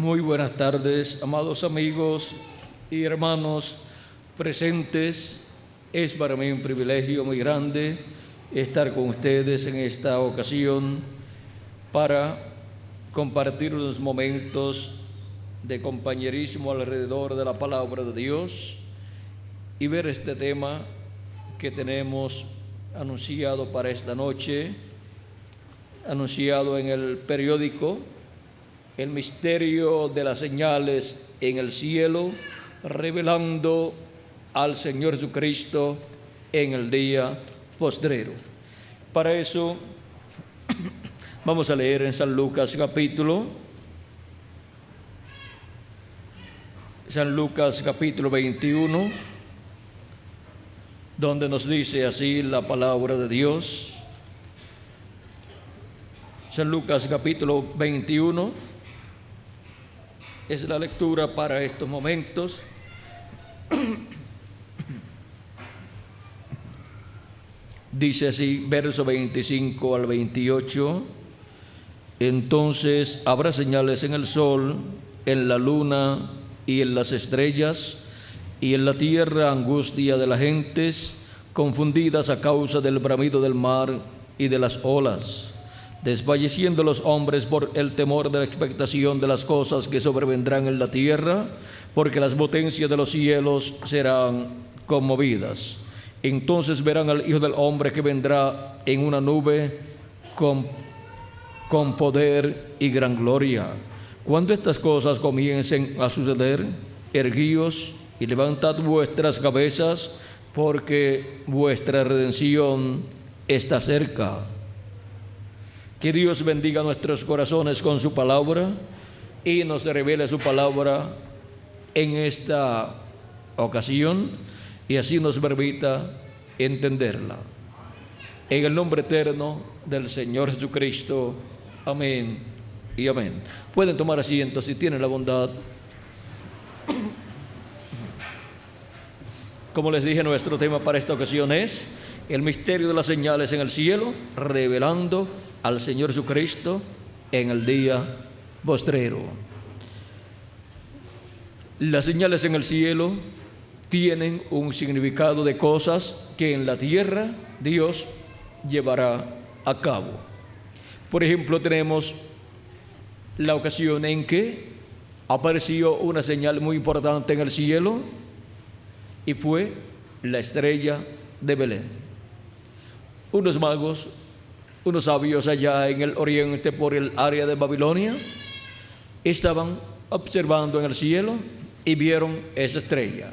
Muy buenas tardes, amados amigos y hermanos presentes. Es para mí un privilegio muy grande estar con ustedes en esta ocasión para compartir unos momentos de compañerismo alrededor de la palabra de Dios y ver este tema que tenemos anunciado para esta noche, anunciado en el periódico: el misterio de las señales en el cielo, revelando al Señor Jesucristo en el día postrero. Para eso vamos a leer en San Lucas capítulo 21, donde nos dice así la palabra de Dios. San Lucas capítulo 21 es la lectura para estos momentos. Dice así, verso 25 al 28: entonces habrá señales en el sol, en la luna y en las estrellas, y en la tierra angustia de las gentes, confundidas a causa del bramido del mar y de las olas, desfalleciendo los hombres por el temor de la expectación de las cosas que sobrevendrán en la tierra, porque las potencias de los cielos serán conmovidas. Entonces verán al Hijo del Hombre que vendrá en una nube con poder y gran gloria. Cuando estas cosas comiencen a suceder, erguíos y levantad vuestras cabezas, porque vuestra redención está cerca. Que Dios bendiga nuestros corazones con su palabra y nos revele su palabra en esta ocasión, y así nos permita entenderla. En el nombre eterno del Señor Jesucristo. Amén y amén. Pueden tomar asiento si tienen la bondad. Como les dije, nuestro tema para esta ocasión es el misterio de las señales en el cielo, revelando al Señor Jesucristo en el día postrero. Las señales en el cielo tienen un significado de cosas que en la tierra Dios llevará a cabo. Por ejemplo, tenemos la ocasión en que apareció una señal muy importante en el cielo, y fue la estrella de Belén. Unos magos, unos sabios allá en el oriente, por el área de Babilonia, estaban observando en el cielo y vieron esa estrella.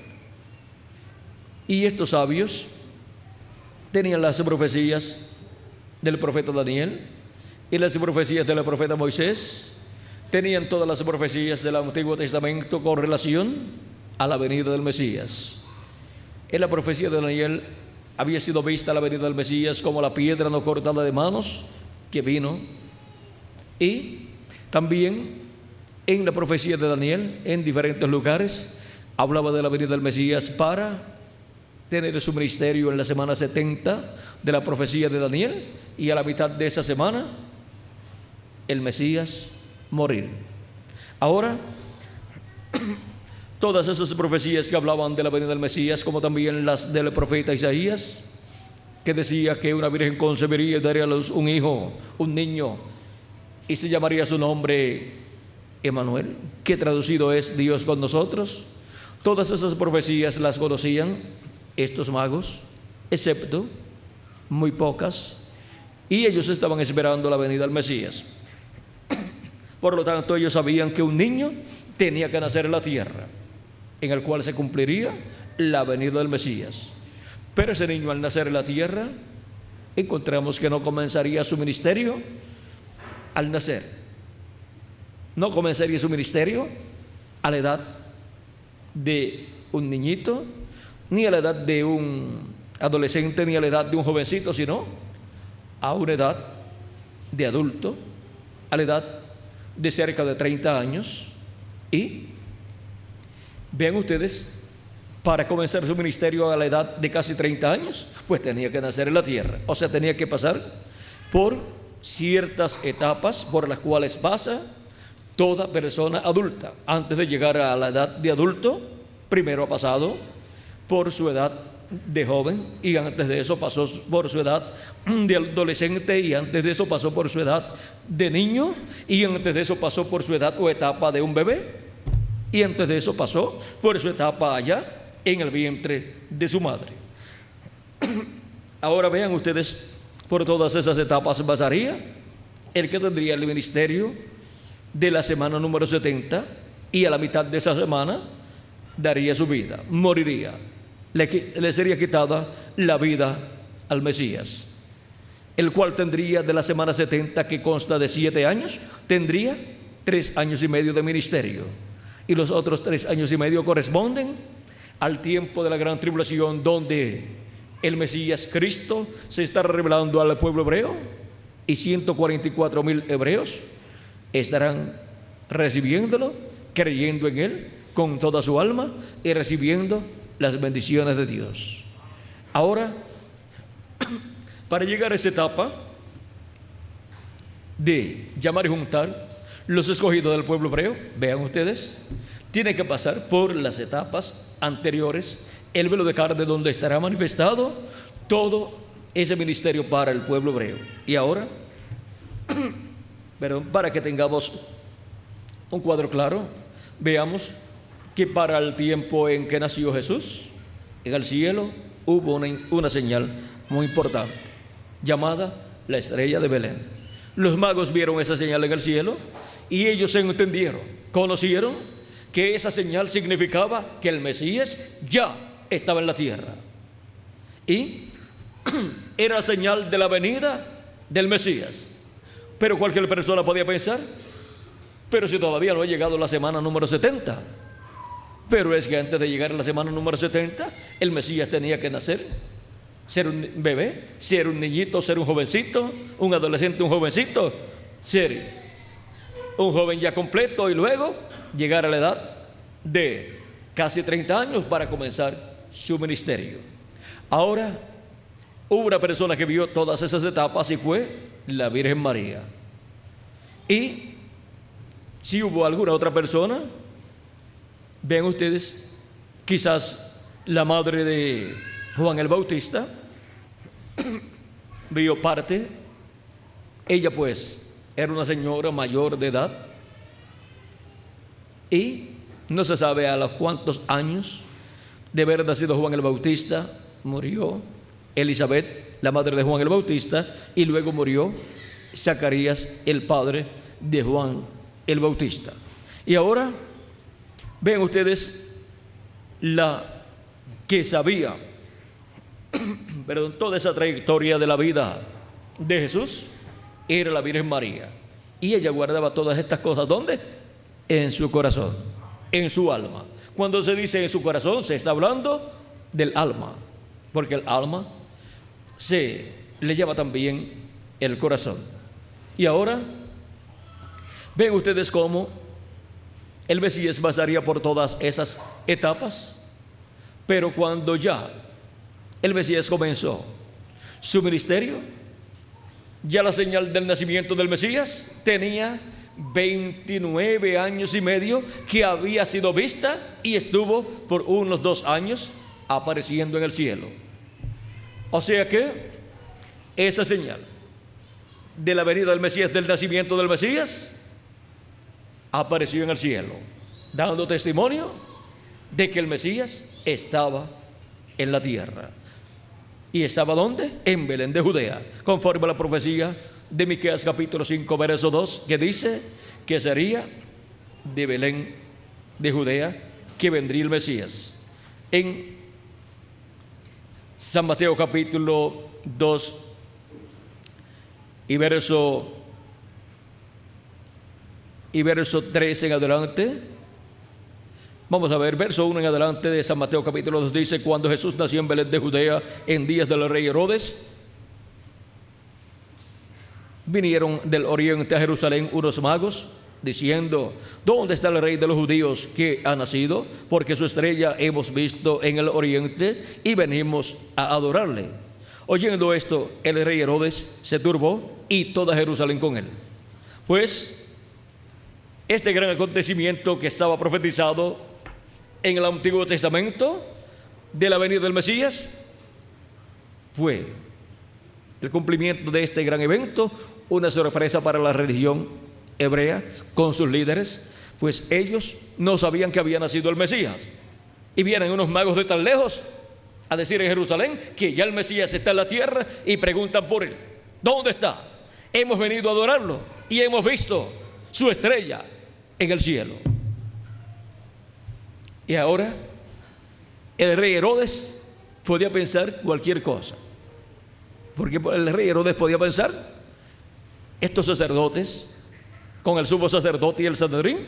Y estos sabios tenían las profecías del profeta Daniel y las profecías del profeta Moisés. Tenían todas las profecías del Antiguo Testamento con relación a la venida del Mesías. En la profecía de Daniel había sido vista la venida del Mesías como la piedra no cortada de manos que vino. Y también en la profecía de Daniel, en diferentes lugares, hablaba de la venida del Mesías para tener su ministerio en la semana 70 de la profecía de Daniel, y a la mitad de esa semana el Mesías morir. Ahora, todas esas profecías que hablaban de la venida del Mesías, como también las del profeta Isaías, que decía que una virgen concebiría y daría a luz un hijo, un niño, y se llamaría su nombre Emmanuel, que traducido es Dios con nosotros. Todas esas profecías las conocían estos magos, excepto muy pocas, y ellos estaban esperando la venida del Mesías. Por lo tanto, ellos sabían que un niño tenía que nacer en la tierra, en el cual se cumpliría la venida del Mesías. Pero ese niño, al nacer en la tierra, encontramos que no comenzaría su ministerio al nacer. No comenzaría su ministerio a la edad de un niñito, ni a la edad de un adolescente, ni a la edad de un jovencito, sino a una edad de adulto, a la edad de cerca de 30 años. Y vean ustedes, para comenzar su ministerio a la edad de casi 30 años, pues tenía que nacer en la tierra. O sea, tenía que pasar por ciertas etapas por las cuales pasa toda persona adulta, antes de llegar a la edad de adulto, primero ha pasado por su edad de joven, y antes de eso pasó por su edad de adolescente, y antes de eso pasó por su edad de niño, y antes de eso pasó por su edad o etapa de un bebé, y antes de eso pasó por su etapa allá en el vientre de su madre. Ahora vean ustedes, por todas esas etapas pasaría el que tendría el ministerio de la semana número 70, y a la mitad de esa semana daría su vida, moriría. Le sería quitada la vida al Mesías, el cual tendría de la semana 70, que consta de 7 años, tendría 3 años y medio de ministerio, y los otros 3 años y medio corresponden al tiempo de la gran tribulación, donde el Mesías Cristo se está revelando al pueblo hebreo, y 144,000 hebreos estarán recibiéndolo, creyendo en Él con toda su alma y recibiendo las bendiciones de Dios. Ahora, para llegar a esa etapa de llamar y juntar los escogidos del pueblo hebreo, vean ustedes, tiene que pasar por las etapas anteriores, el velo de carne, donde estará manifestado todo ese ministerio para el pueblo hebreo. Y ahora, pero para que tengamos un cuadro claro, veamos que para el tiempo en que nació Jesús, en el cielo hubo una señal muy importante, llamada la estrella de Belén. Los magos vieron esa señal en el cielo, y ellos se entendieron, conocieron que esa señal significaba que el Mesías ya estaba en la tierra, y era señal de la venida del Mesías. Pero cualquier persona podía pensar, pero si todavía no ha llegado la semana número 70. Pero es que antes de llegar a la semana número 70, el Mesías tenía que nacer, ser un bebé, ser un niñito, ser un jovencito, un adolescente, un jovencito, ser un joven ya completo, y luego llegar a la edad de casi 30 años para comenzar su ministerio. Ahora, hubo una persona que vio todas esas etapas, y fue la Virgen María. Y si hubo alguna otra persona, ven ustedes, quizás la madre de Juan el Bautista vio parte. Ella pues era una señora mayor de edad, y no se sabe a los cuántos años de haber nacido Juan el Bautista murió Elizabeth, la madre de Juan el Bautista, y luego murió Zacarías, el padre de Juan el Bautista. Y ahora ven ustedes, la que sabía toda esa trayectoria de la vida de Jesús era la Virgen María, y ella guardaba todas estas cosas. ¿Dónde? En su corazón, en su alma. Cuando se dice en su corazón, se está hablando del alma, porque el alma se le llama también el corazón. Y ahora ven ustedes cómo el Mesías pasaría por todas esas etapas, pero cuando ya el Mesías comenzó su ministerio, ya la señal del nacimiento del Mesías tenía 29 años y medio que había sido vista, y estuvo por unos 2 años apareciendo en el cielo. O sea que esa señal de la venida del Mesías, del nacimiento del Mesías, apareció en el cielo, dando testimonio de que el Mesías estaba en la tierra. ¿Y estaba dónde? En Belén de Judea, conforme a la profecía de Miqueas capítulo 5, verso 2, que dice que sería de Belén de Judea que vendría el Mesías. En San Mateo capítulo 2 y verso 3 en adelante, vamos a ver, verso 1 en adelante de San Mateo capítulo 2, dice: cuando Jesús nació en Belén de Judea en días del rey Herodes, vinieron del oriente a Jerusalén unos magos, diciendo: ¿dónde está el rey de los judíos que ha nacido? Porque su estrella hemos visto en el oriente y venimos a adorarle. Oyendo esto, el rey Herodes se turbó, y toda Jerusalén con él. Pues este gran acontecimiento que estaba profetizado en el Antiguo Testamento de la venida del Mesías fue el cumplimiento de este gran evento, una sorpresa para la religión hebrea con sus líderes, pues ellos no sabían que había nacido el Mesías. Y vienen unos magos de tan lejos a decir en Jerusalén que ya el Mesías está en la tierra y preguntan por él. ¿Dónde está? Hemos venido a adorarlo y hemos visto su estrella en el cielo. Y ahora el rey Herodes podía pensar cualquier cosa, porque el rey Herodes podía pensar: estos sacerdotes, con el sumo sacerdote y el Sanedrín,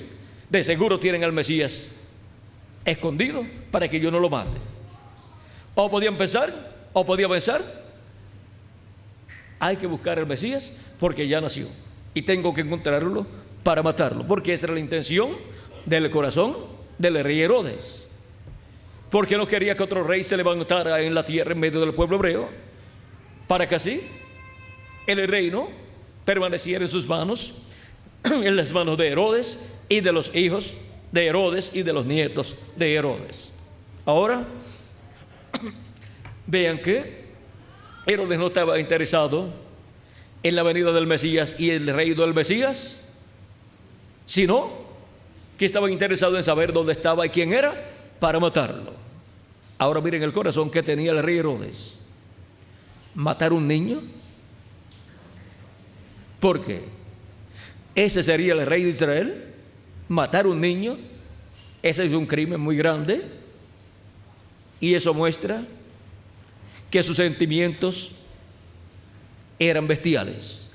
de seguro tienen al Mesías escondido para que yo no lo mate. O podía pensar, hay que buscar al Mesías porque ya nació y tengo que encontrarlo para matarlo, porque esa era la intención del corazón del rey Herodes, porque no quería que otro rey se levantara en la tierra en medio del pueblo hebreo, para que así el reino permaneciera en sus manos, en las manos de Herodes y de los hijos de Herodes y de los nietos de Herodes. Ahora vean que Herodes no estaba interesado en la venida del Mesías y el reino del Mesías, sino que estaba interesado en saber dónde estaba y quién era para matarlo. Ahora miren el corazón que tenía el rey Herodes: matar un niño. ¿Por qué? Ese sería el rey de Israel. Matar un niño, ese es un crimen muy grande, y eso muestra que sus sentimientos eran bestiales.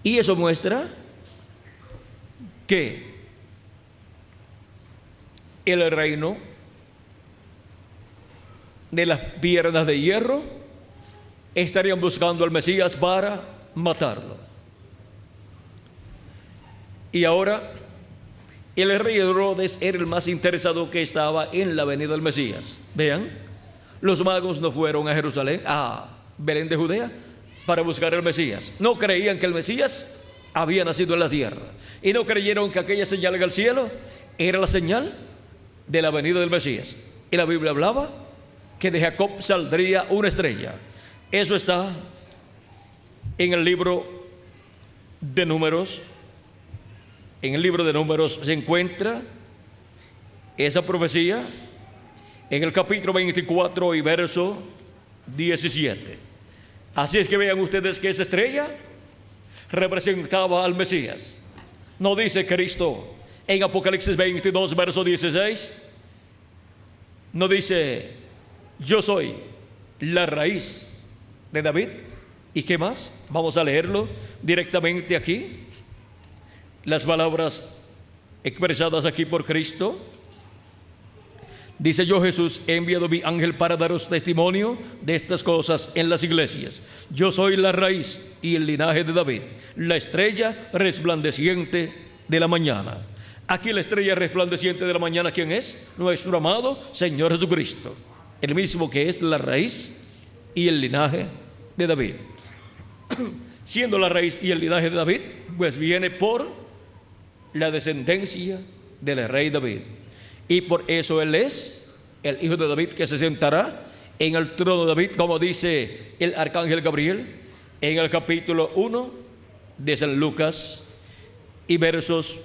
Y eso muestra que el reino de las piernas de hierro estarían buscando al Mesías para matarlo. Y ahora el rey Herodes era el más interesado que estaba en la venida del Mesías. Vean, los magos no fueron a Jerusalén, a Belén de Judea, para buscar al Mesías. No creían que el Mesías había nacido en la tierra, y no creyeron que aquella señal en el cielo era la señal de la venida del Mesías. Y la Biblia hablaba que de Jacob saldría una estrella. Eso está en el libro de Números. En el libro de Números se encuentra esa profecía en el capítulo 24 y verso 17. Así es que vean ustedes que esa estrella representaba al Mesías. No dice Cristo en Apocalipsis 22 verso 16, no dice: yo soy la raíz de David. ¿Y qué más? Vamos a leerlo directamente aquí. Las palabras expresadas aquí por Cristo. Dice: yo, Jesús, he enviado mi ángel para daros testimonio de estas cosas en las iglesias. Yo soy la raíz y el linaje de David, la estrella resplandeciente de la mañana. Aquí la estrella resplandeciente de la mañana, ¿quién es? Nuestro amado Señor Jesucristo, el mismo que es la raíz y el linaje de David. Siendo la raíz y el linaje de David, pues viene por la descendencia del rey David, y por eso él es el hijo de David que se sentará en el trono de David, como dice el arcángel Gabriel en el capítulo 1 de San Lucas, y versos,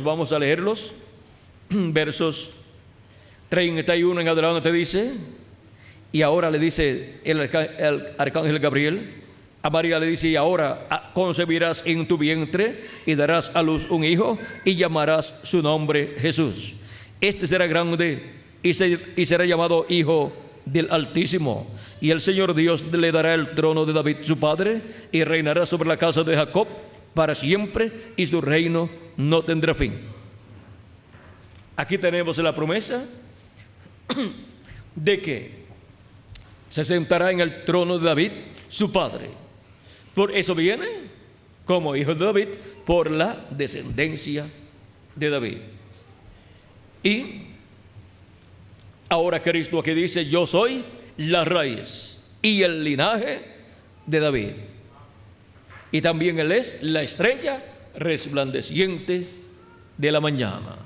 vamos a leerlos, versos 31 en adelante dice: y ahora le dice el arcángel Gabriel a María, le dice: y ahora concebirás en tu vientre y darás a luz un hijo y llamarás su nombre Jesús. Este será grande y será llamado Hijo del Altísimo, y el Señor Dios le dará el trono de David su padre, y reinará sobre la casa de Jacob para siempre, y su reino no tendrá fin. Aquí tenemos la promesa de que se sentará en el trono de David su padre. Por eso viene como hijo de David, por la descendencia de David. Y ahora Cristo aquí dice: yo soy la raíz y el linaje de David. y también Él es la estrella resplandeciente de la mañana.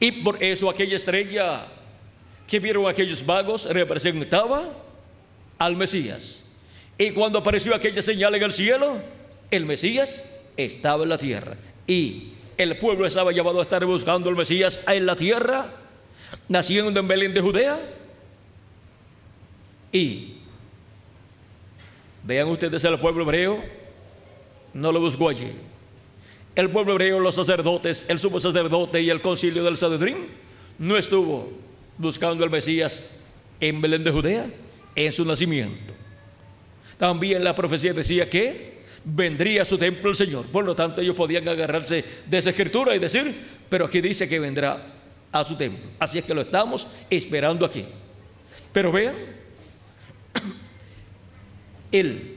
Y por eso aquella estrella que vieron aquellos magos representaba al Mesías. Y cuando apareció aquella señal en el cielo, el Mesías estaba en la tierra. Y el pueblo estaba llamado a estar buscando al Mesías en la tierra, naciendo en Belén de Judea. Y vean ustedes, el pueblo hebreo no lo buscó allí. El pueblo hebreo, los sacerdotes, el sumo sacerdote y el concilio del Sanedrín no estuvo buscando al Mesías en Belén de Judea en su nacimiento. También la profecía decía que vendría a su templo el Señor. Por lo tanto, ellos podían agarrarse de esa escritura y decir, pero aquí dice que vendrá a su templo. Así es que lo estamos esperando aquí. Pero vean, Él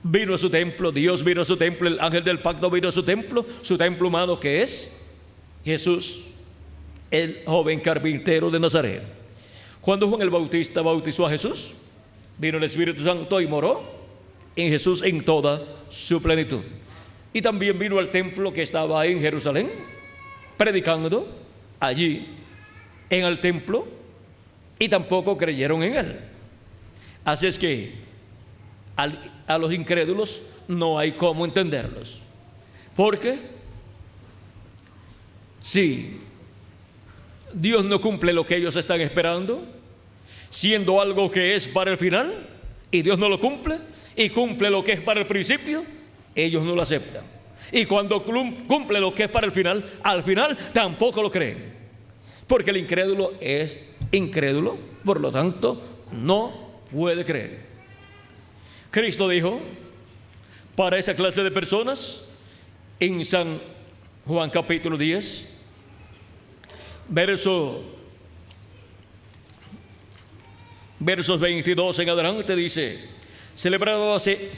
vino a su templo, Dios vino a su templo, el ángel del pacto vino a su templo humano, que es Jesús, el joven carpintero de Nazaret. Cuando Juan el Bautista bautizó a Jesús, vino el Espíritu Santo y moró en Jesús en toda su plenitud. Y también vino al templo que estaba en Jerusalén, predicando allí en el templo, y tampoco creyeron en Él. Así es que a los incrédulos no hay cómo entenderlos. Porque si Dios no cumple lo que ellos están esperando, siendo algo que es para el final, y Dios no lo cumple, y cumple lo que es para el principio, ellos no lo aceptan. Y cuando cumple lo que es para el final, al final tampoco lo creen. Porque el incrédulo es incrédulo, por lo tanto no puede creer. Cristo dijo para esa clase de personas en San Juan capítulo 10, versos 22 en adelante, dice: celebrábase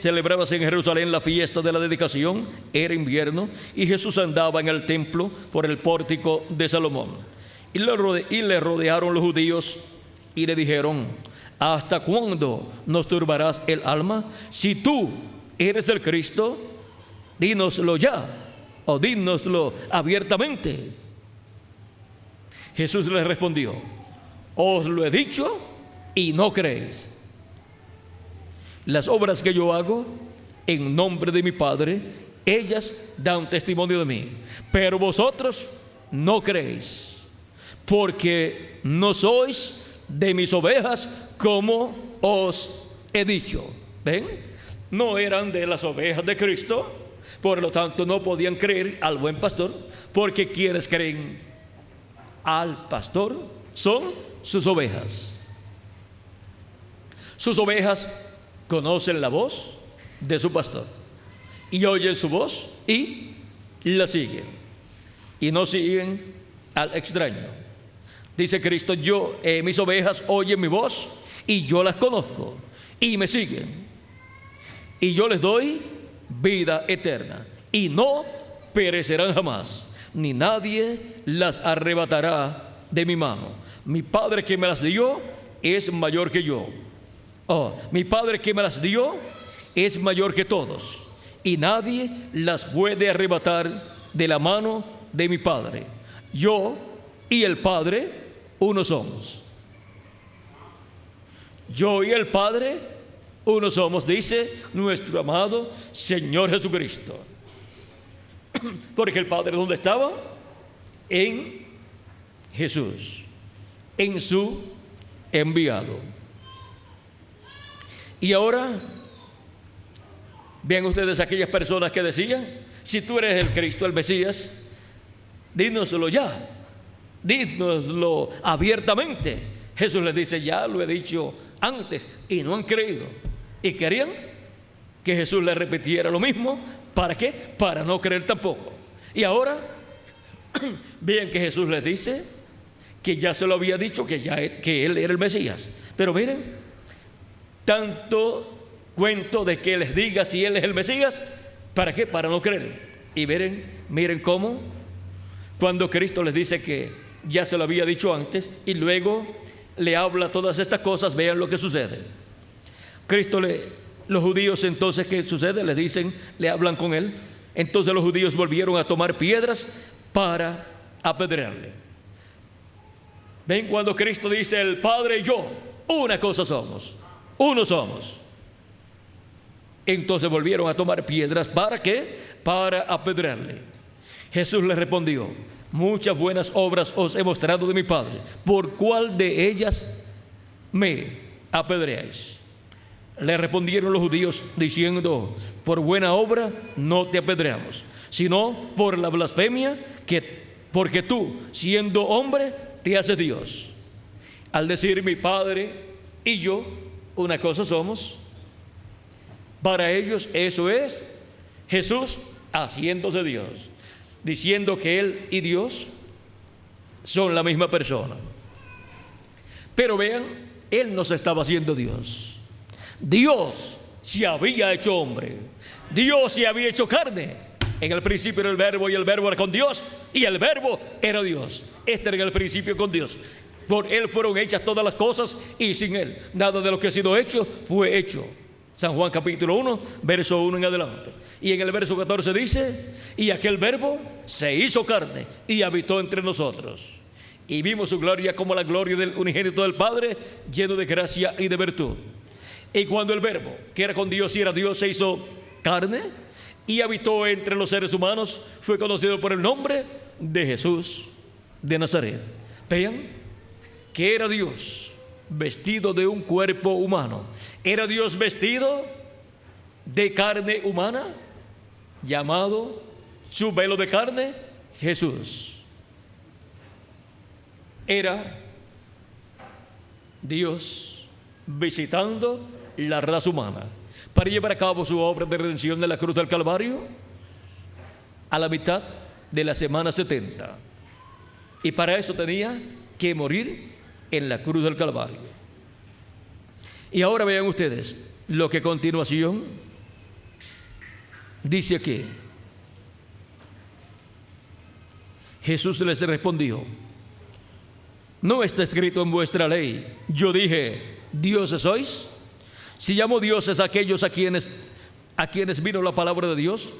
en Jerusalén la fiesta de la dedicación, era invierno, y Jesús andaba en el templo por el pórtico de Salomón. Y le rodearon los judíos y le dijeron: ¿hasta cuándo nos turbarás el alma? Si tú eres el Cristo, dínoslo ya, o dínoslo abiertamente. Jesús les respondió: os lo he dicho y no creéis. Las obras que yo hago en nombre de mi Padre, ellas dan testimonio de mí, pero vosotros no creéis, porque no sois de mis ovejas, como os he dicho. ¿Ven? No eran de las ovejas de Cristo, por lo tanto no podían creer al buen pastor, porque quienes creen al pastor son sus ovejas. Sus ovejas conocen la voz de su pastor y oyen su voz y la siguen, y no siguen al extraño. Dice Cristo: mis ovejas oyen mi voz y yo las conozco y me siguen, y yo les doy vida eterna y no perecerán jamás, ni nadie las arrebatará de mi mano. Mi Padre que me las dio es mayor que yo. Mi Padre que me las dio es mayor que todos, y nadie las puede arrebatar de la mano de mi Padre. Yo y el Padre uno somos. Yo y el Padre uno somos, dice nuestro amado Señor Jesucristo. Porque el Padre, ¿dónde estaba? En Jesús, en su enviado. Y ahora, vean ustedes aquellas personas que decían: si tú eres el Cristo, el Mesías, dínoslo ya, dínoslo abiertamente. Jesús les dice: ya lo he dicho antes, y no han creído. Y querían que Jesús les repitiera lo mismo. ¿Para qué? Para no creer tampoco. Y ahora, vean que Jesús les dice que ya se lo había dicho, que Él era el Mesías. Pero miren, tanto cuento de que les diga si Él es el Mesías, ¿para qué? Para no creer. Y miren cómo, cuando Cristo les dice que ya se lo había dicho antes, y luego le habla todas estas cosas, vean lo que sucede. Cristo le Los judíos entonces, ¿qué sucede? Les dicen, le hablan con él. Entonces los judíos volvieron a tomar piedras para apedrearle. Ven, cuando Cristo dice, el Padre y yo, una cosa somos, uno somos. Entonces volvieron a tomar piedras, ¿para qué? Para apedrearle. Jesús les respondió, muchas buenas obras os he mostrado de mi Padre, ¿por cuál de ellas me apedreáis? Le respondieron los judíos diciendo, por buena obra no te apedreamos, sino por la blasfemia, porque tú, siendo hombre, te haces Dios. Al decir mi Padre y yo, una cosa somos, para ellos eso es Jesús haciéndose Dios, diciendo que Él y Dios son la misma persona. Pero vean, Él no se estaba haciendo Dios. Dios se había hecho hombre. Dios se había hecho carne. En el principio era el verbo, y el verbo era con Dios, y el verbo era Dios. Este era en el principio con Dios. Por Él fueron hechas todas las cosas, y sin Él nada de lo que ha sido hecho fue hecho. San Juan capítulo 1, verso 1 en adelante. Y en el verso 14 dice, y aquel verbo se hizo carne y habitó entre nosotros. Y vimos su gloria como la gloria del unigénito del Padre, lleno de gracia y de virtud. Y cuando el verbo, que era con Dios y era Dios, se hizo carne y habitó entre los seres humanos, fue conocido por el nombre de Jesús de Nazaret. Vean que era Dios vestido de un cuerpo humano. Era Dios vestido de carne humana, llamado su velo de carne Jesús. Era Dios visitando la raza humana para llevar a cabo su obra de redención de la cruz del Calvario a la mitad de la semana 70. Y para eso tenía que morir en la cruz del Calvario. Y ahora vean ustedes lo que a continuación dice aquí. Jesús les respondió, ¿no está escrito en vuestra ley? Yo dije, ¿dioses sois? Si llamo dioses a aquellos a quienes vino la palabra de Dios,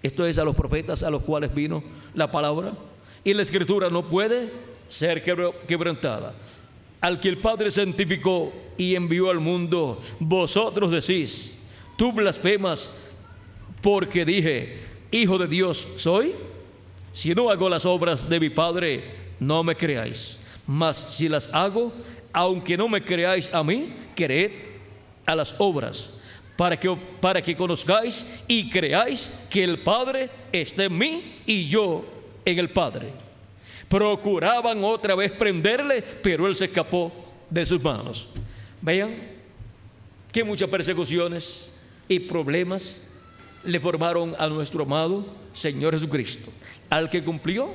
esto es a los profetas a los cuales vino la palabra, y la escritura no puede ser quebrantada. Al que el Padre santificó y envió al mundo, vosotros decís, tú blasfemas porque dije, hijo de Dios soy. Si no hago las obras de mi Padre, no me creáis. Mas si las hago, aunque no me creáis a mí, creed a las obras, para que conozcáis y creáis que el Padre está en mí y yo en el Padre. Procuraban otra vez prenderle, pero él se escapó de sus manos. Vean que muchas persecuciones y problemas le formaron a nuestro amado Señor Jesucristo, al que cumplió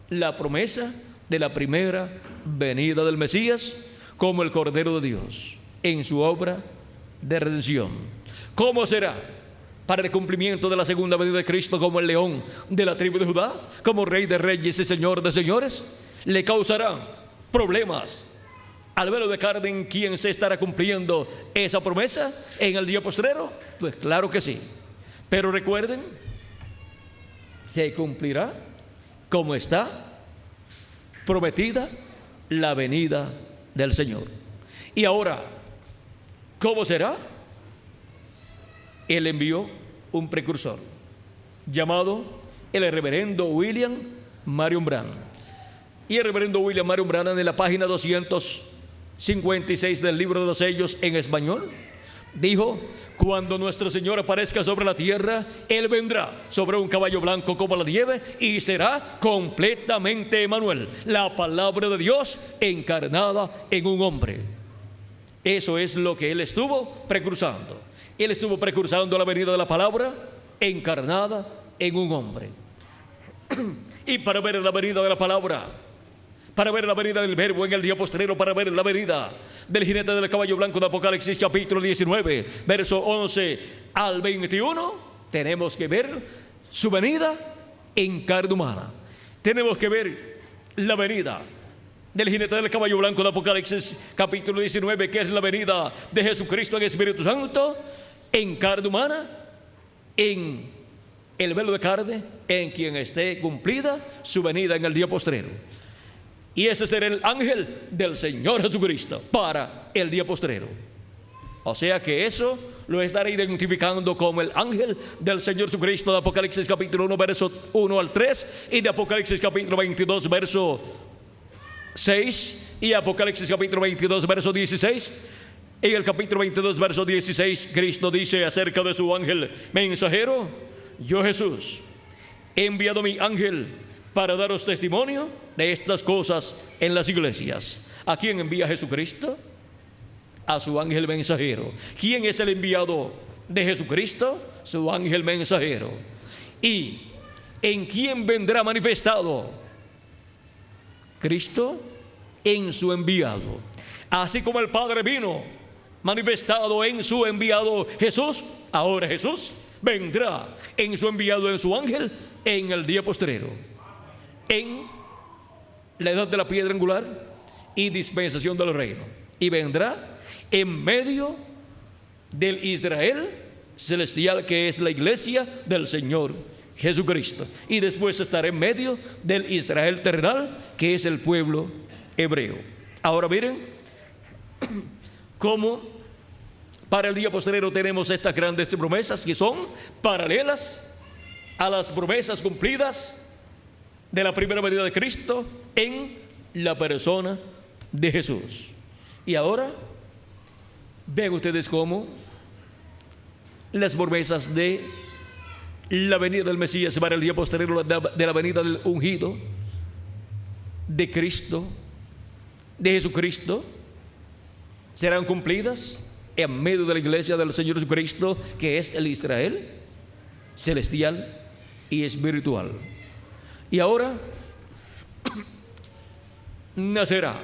la promesa de la primera venida del Mesías como el Cordero de Dios en su obra de redención. ¿Cómo será para el cumplimiento de la segunda venida de Cristo como el león de la tribu de Judá, como Rey de reyes y Señor de señores? ¿Le causará problemas al velo de carne en quien se estará cumpliendo esa promesa en el día postrero? Pues claro que sí. Pero recuerden, se cumplirá como está prometida la venida del Señor. Y ahora, ¿cómo será? Él envió un precursor llamado el reverendo William Marion Branham. Y el reverendo William Marion Branham, en la página 256 del libro de los sellos en español, dijo: cuando nuestro Señor aparezca sobre la tierra, Él vendrá sobre un caballo blanco como la nieve y será completamente Emmanuel, la palabra de Dios encarnada en un hombre. Eso es lo que Él estuvo precursando. Él estuvo precursando la venida de la palabra encarnada en un hombre. Y para ver la venida de la palabra, para ver la venida del verbo en el día postrero, para ver la venida del jinete del caballo blanco de Apocalipsis capítulo 19, verso 11 al 21, tenemos que ver su venida en carne humana. Tenemos que ver la venida del jinete del caballo blanco de Apocalipsis capítulo 19, que es la venida de Jesucristo en Espíritu Santo, en carne humana, en el velo de carne, en quien esté cumplida su venida en el día postrero. Y ese será el ángel del Señor Jesucristo para el día postrero. O sea que eso lo estaré identificando como el ángel del Señor Jesucristo de Apocalipsis capítulo 1, verso 1 al 3, y de Apocalipsis capítulo 22, verso 6, y Apocalipsis capítulo 22, verso 16. En el capítulo 22, verso 16, Cristo dice acerca de su ángel mensajero: yo, Jesús, he enviado mi ángel para daros testimonio de estas cosas en las iglesias. ¿A quién envía Jesucristo? A su ángel mensajero. ¿Quién es el enviado de Jesucristo? Su ángel mensajero. ¿Y en quién vendrá manifestado? Cristo en su enviado. Así como el Padre vino manifestado en su enviado Jesús, ahora Jesús vendrá en su enviado, en su ángel, en el día postrero, en la edad de la piedra angular y dispensación del reino. Y vendrá en medio del Israel celestial, que es la iglesia del Señor Jesucristo. Y después estará en medio del Israel terrenal, que es el pueblo hebreo. Ahora miren cómo para el día postrero tenemos estas grandes promesas que son paralelas a las promesas cumplidas de la primera venida de Cristo en la persona de Jesús. Y ahora vean ustedes cómo las promesas de la venida del Mesías para el día posterior de la venida del ungido de Cristo, de Jesucristo, serán cumplidas en medio de la iglesia del Señor Jesucristo, que es el Israel celestial y espiritual. Y ahora nacerá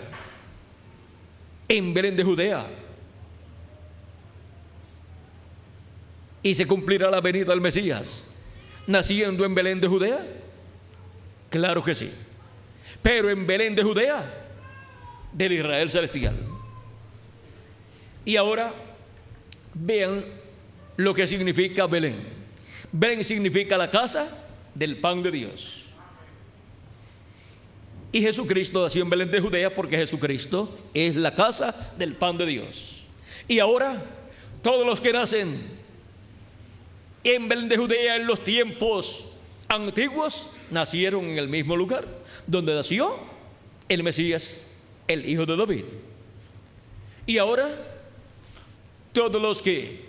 en Belén de Judea y se cumplirá la venida del Mesías naciendo en Belén de Judea. Claro que sí, pero en Belén de Judea, del Israel celestial. Y ahora vean lo que significa Belén. Belén significa la casa del pan de Dios. Y Jesucristo nació en Belén de Judea porque Jesucristo es la casa del pan de Dios. Y ahora todos los que nacen en Belén de Judea en los tiempos antiguos nacieron en el mismo lugar donde nació el Mesías, el hijo de David. Y ahora todos los que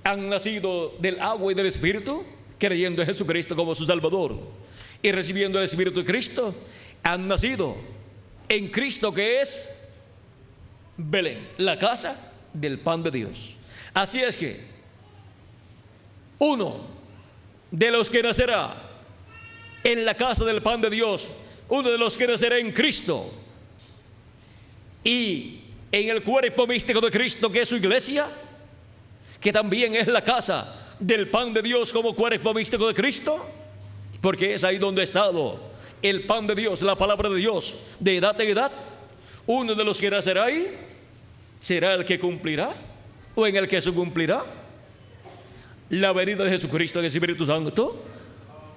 han nacido del agua y del Espíritu, creyendo en Jesucristo como su Salvador y recibiendo el Espíritu de Cristo, han nacido en Cristo, que es Belén, la casa del pan de Dios. Así es que uno de los que nacerá en la casa del pan de Dios, uno de los que nacerá en Cristo y en el cuerpo místico de Cristo, que es su iglesia, que también es la casa del pan de Dios como cuerpo místico de Cristo, porque es ahí donde ha estado el pan de Dios, la palabra de Dios, de edad en edad. Uno de los que nacerá ahí será el que cumplirá, o en el que se cumplirá la venida de Jesucristo en el Espíritu Santo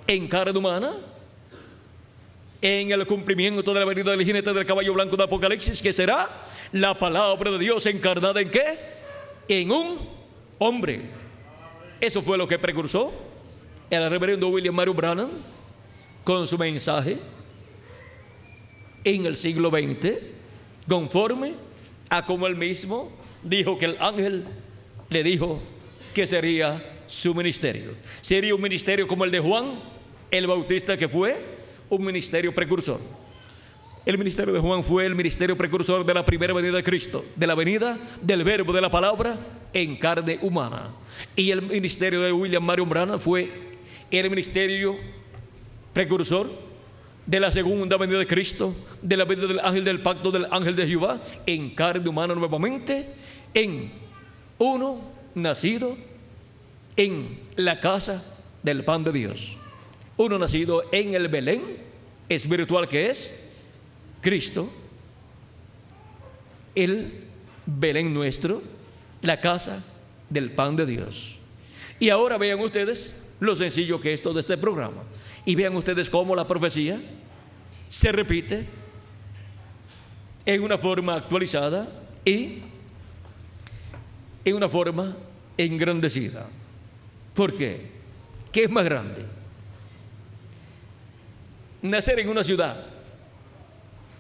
en carne humana, en el cumplimiento de la venida del jinete del caballo blanco de Apocalipsis, que será la palabra de Dios encarnada ¿en qué? En un hombre. Eso fue lo que precursó el reverendo William Marion Branham con su mensaje en el siglo XX, conforme a como él mismo dijo que el ángel le dijo que sería su ministerio. Sería un ministerio como el de Juan el Bautista, que fue un ministerio precursor. El ministerio de Juan fue el ministerio precursor de la primera venida de Cristo, de la venida del verbo, de la palabra en carne humana. Y el ministerio de William Marion Branham fue el ministerio precursor de la segunda venida de Cristo, de la venida del ángel del pacto, del ángel de Jehová en carne humana nuevamente, en uno nacido en la casa del pan de Dios, uno nacido en el Belén espiritual, que es Cristo, el Belén nuestro, la casa del pan de Dios. Y ahora vean ustedes lo sencillo que es todo este programa. Y vean ustedes cómo la profecía se repite en una forma actualizada y en una forma engrandecida. ¿Por qué? ¿Qué es más grande? ¿Nacer en una ciudad,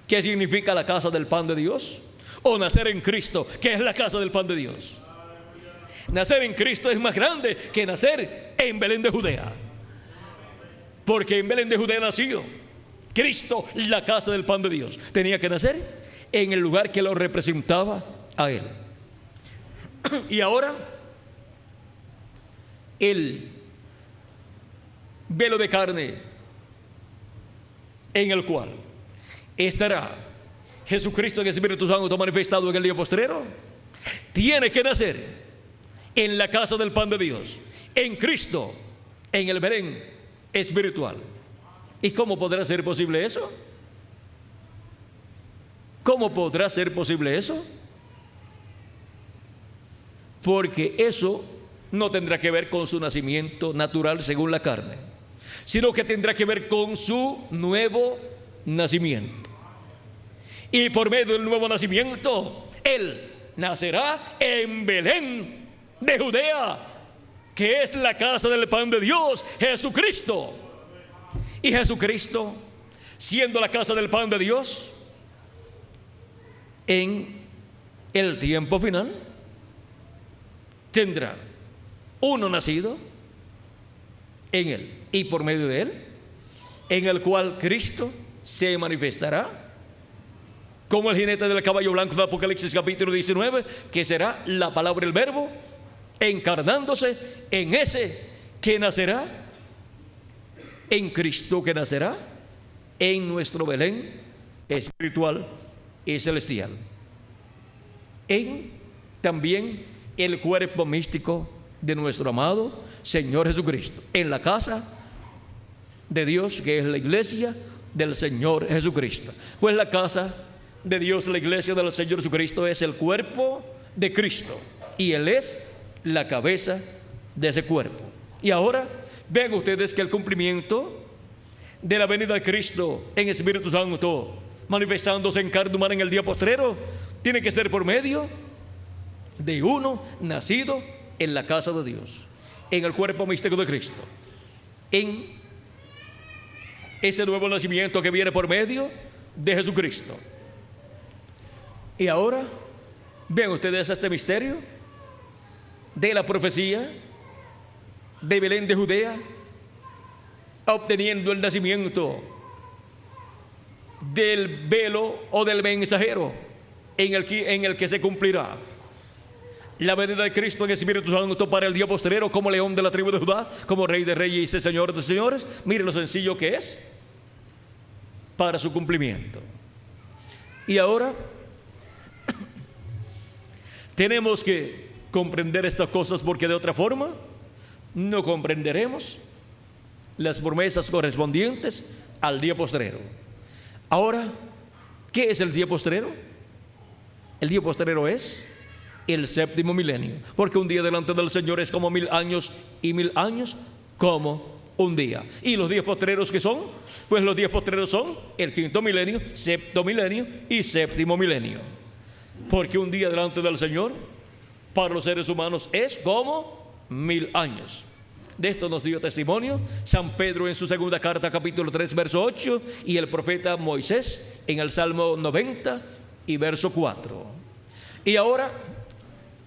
que significa la casa del pan de Dios? ¿O nacer en Cristo, que es la casa del pan de Dios? Nacer en Cristo es más grande que nacer en Belén de Judea, porque en Belén de Judea nació Cristo, la casa del pan de Dios. Tenía que nacer en el lugar que lo representaba a Él. Y ahora el velo de carne en el cual estará Jesucristo en el Espíritu Santo manifestado en el día postrero, tiene que nacer en la casa del pan de Dios, en Cristo, en el Belén espiritual. ¿Y cómo podrá ser posible eso? ¿Cómo podrá ser posible eso? Porque eso no tendrá que ver con su nacimiento natural según la carne, sino que tendrá que ver con su nuevo nacimiento. Y por medio del nuevo nacimiento, Él nacerá en Belén de Judea, que es la casa del pan de Dios, Jesucristo. Y Jesucristo, siendo la casa del pan de Dios, en el tiempo final tendrá uno nacido en Él y por medio de Él, en el cual Cristo se manifestará como el jinete del caballo blanco de Apocalipsis capítulo 19, que será la palabra, el verbo, encarnándose en ese que nacerá, en Cristo que nacerá en nuestro Belén espiritual y celestial, en también el cuerpo místico de nuestro amado Señor Jesucristo, en la casa de Dios, que es la iglesia del Señor Jesucristo. Pues la casa de Dios, la iglesia del Señor Jesucristo, es el cuerpo de Cristo y Él es la cabeza de ese cuerpo. Y ahora vean ustedes que el cumplimiento de la venida de Cristo en Espíritu Santo manifestándose en carne humana en el día postrero tiene que ser por medio de uno nacido en la casa de Dios, en el cuerpo místico de Cristo, en ese nuevo nacimiento que viene por medio de Jesucristo. Y ahora vean ustedes este misterio de la profecía de Belén de Judea, obteniendo el nacimiento del velo o del mensajero en el que se cumplirá la venida de Cristo en el Espíritu Santo para el día postrero, como león de la tribu de Judá, como rey de reyes y señor de señores. Miren lo sencillo que es para su cumplimiento. Y ahora tenemos que comprender estas cosas, porque de otra forma no comprenderemos las promesas correspondientes al día postrero. Ahora, ¿qué es el día postrero? El día postrero es el séptimo milenio, porque un día delante del Señor es como 1000 años y 1000 años como un día. ¿Y los días postreros qué son? Pues los días postreros son el quinto milenio, sexto milenio y séptimo milenio, porque un día delante del Señor para los seres humanos es como 1000 años. De esto nos dio testimonio San Pedro en su segunda carta, capítulo 3, verso 8, y el profeta Moisés en el Salmo 90 y verso 4. Y ahora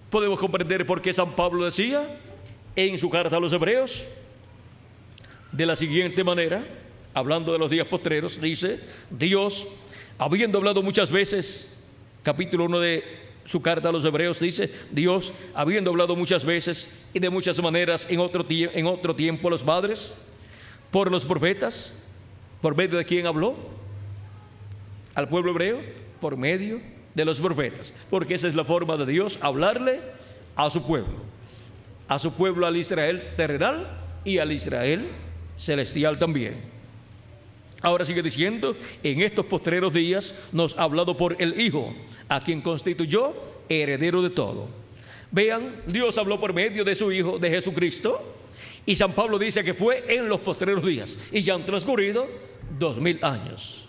podemos comprender por qué San Pablo decía en su carta a los Hebreos de la siguiente manera, hablando de los días postreros, dice: Dios, habiendo hablado muchas veces, capítulo 1 de su carta a los Hebreos dice: Dios, habiendo hablado muchas veces y de muchas maneras en otro tiempo a los padres, por los profetas, ¿por medio de quién habló? Al pueblo hebreo, por medio de los profetas, porque esa es la forma de Dios hablarle a su pueblo, al Israel terrenal y al Israel celestial también. Ahora sigue diciendo, en estos postreros días nos ha hablado por el Hijo, a quien constituyó heredero de todo. Vean, Dios habló por medio de su Hijo, de Jesucristo, y San Pablo dice que fue en los postreros días, y ya han transcurrido 2000 años.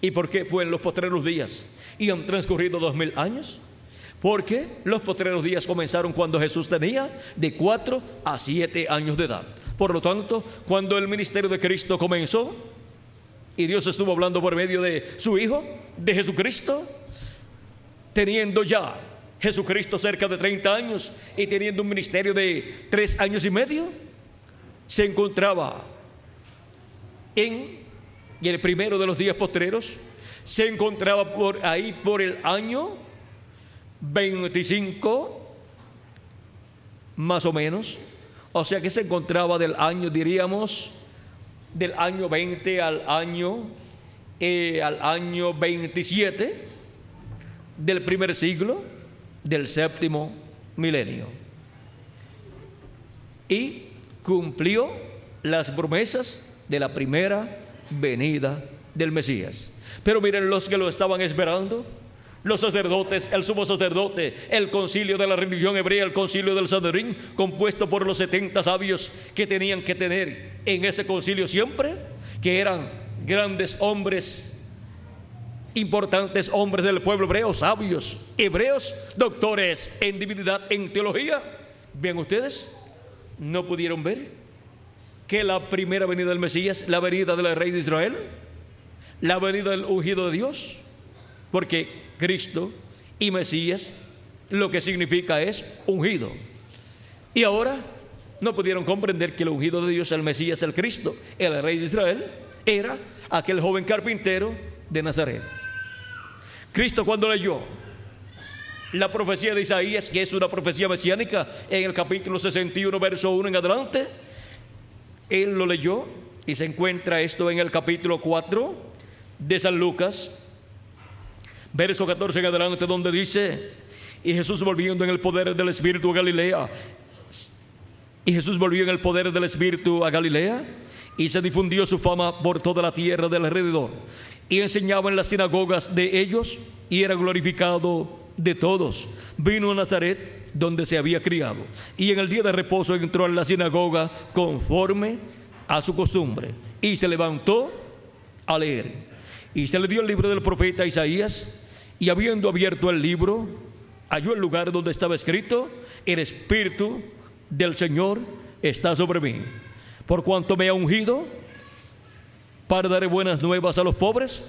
¿Y por qué fue en los postreros días y han transcurrido 2000 años? Porque los postreros días comenzaron cuando Jesús tenía de 4 a 7 años de edad. Por lo tanto, cuando el ministerio de Cristo comenzó y Dios estuvo hablando por medio de su Hijo, de Jesucristo, teniendo ya Jesucristo cerca de 30 años y teniendo un ministerio de 3 años y medio, se encontraba en el primero de los días postreros, se encontraba por ahí por el año 25, más o menos. O sea que se encontraba del año, diríamos, del año 20 al año 27 del primer siglo del séptimo milenio. Y cumplió las promesas de la primera venida del Mesías. Pero miren los que lo estaban esperando: los sacerdotes, el sumo sacerdote, el concilio de la religión hebrea, el concilio del Sanedrín, compuesto por los 70 sabios que tenían que tener en ese concilio siempre, que eran grandes hombres, importantes hombres del pueblo hebreo, sabios hebreos, doctores en divinidad, en teología. Vean ustedes, no pudieron ver que la primera venida del Mesías, la venida del Rey de Israel, la venida del ungido de Dios, porque Cristo y Mesías lo que significa es ungido. Y ahora no pudieron comprender que el ungido de Dios, el Mesías, el Cristo, el Rey de Israel, era aquel joven carpintero de Nazaret. Cristo, cuando leyó la profecía de Isaías, que es una profecía mesiánica, en el capítulo 61, verso 1 en adelante, él lo leyó y se encuentra esto en el capítulo 4 de San Lucas, verso 14 en adelante, donde dice: y Jesús volviendo en el poder del Espíritu a Galilea, y Jesús volvió en el poder del Espíritu a Galilea, y se difundió su fama por toda la tierra del alrededor, y enseñaba en las sinagogas de ellos, y era glorificado de todos. Vino a Nazaret, donde se había criado, y en el día de reposo entró en la sinagoga conforme a su costumbre, y se levantó a leer. Y se le dio el libro del profeta Isaías, y habiendo abierto el libro, halló el lugar donde estaba escrito: el Espíritu del Señor está sobre mí, por cuanto me ha ungido para dar buenas nuevas a los pobres.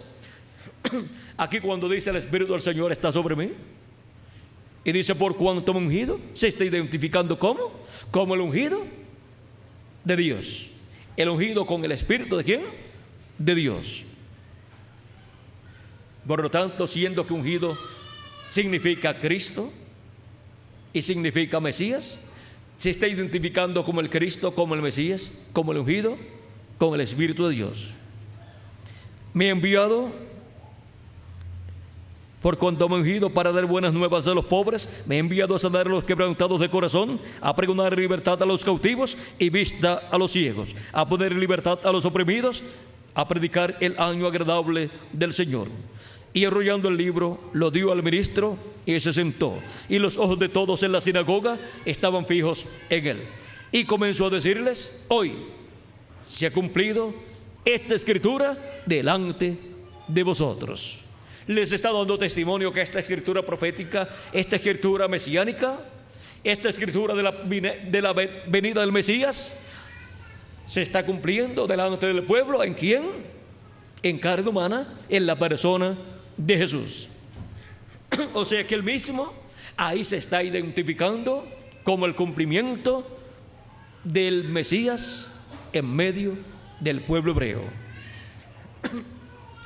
Aquí cuando dice el Espíritu del Señor está sobre mí, y dice por cuanto me ha ungido, se está identificando como el ungido de Dios. El ungido con el Espíritu ¿de quién? De Dios. Por lo tanto, siendo que ungido significa Cristo y significa Mesías, se está identificando como el Cristo, como el Mesías, como el ungido, con el Espíritu de Dios. Me ha enviado por cuanto me ha ungido para dar buenas nuevas a los pobres, me ha enviado a sanar a los quebrantados de corazón, a pregonar libertad a los cautivos y vista a los ciegos, a poner libertad a los oprimidos, a predicar el año agradable del Señor. Y enrollando el libro, lo dio al ministro y se sentó. Y los ojos de todos en la sinagoga estaban fijos en él. Y comenzó a decirles: hoy se ha cumplido esta escritura delante de vosotros. Les está dando testimonio que esta escritura profética, esta escritura mesiánica, esta escritura de la venida del Mesías, se está cumpliendo delante del pueblo. ¿En quién? En carne humana, en la persona de Jesús. O sea que él mismo ahí se está identificando como el cumplimiento del Mesías en medio del pueblo hebreo.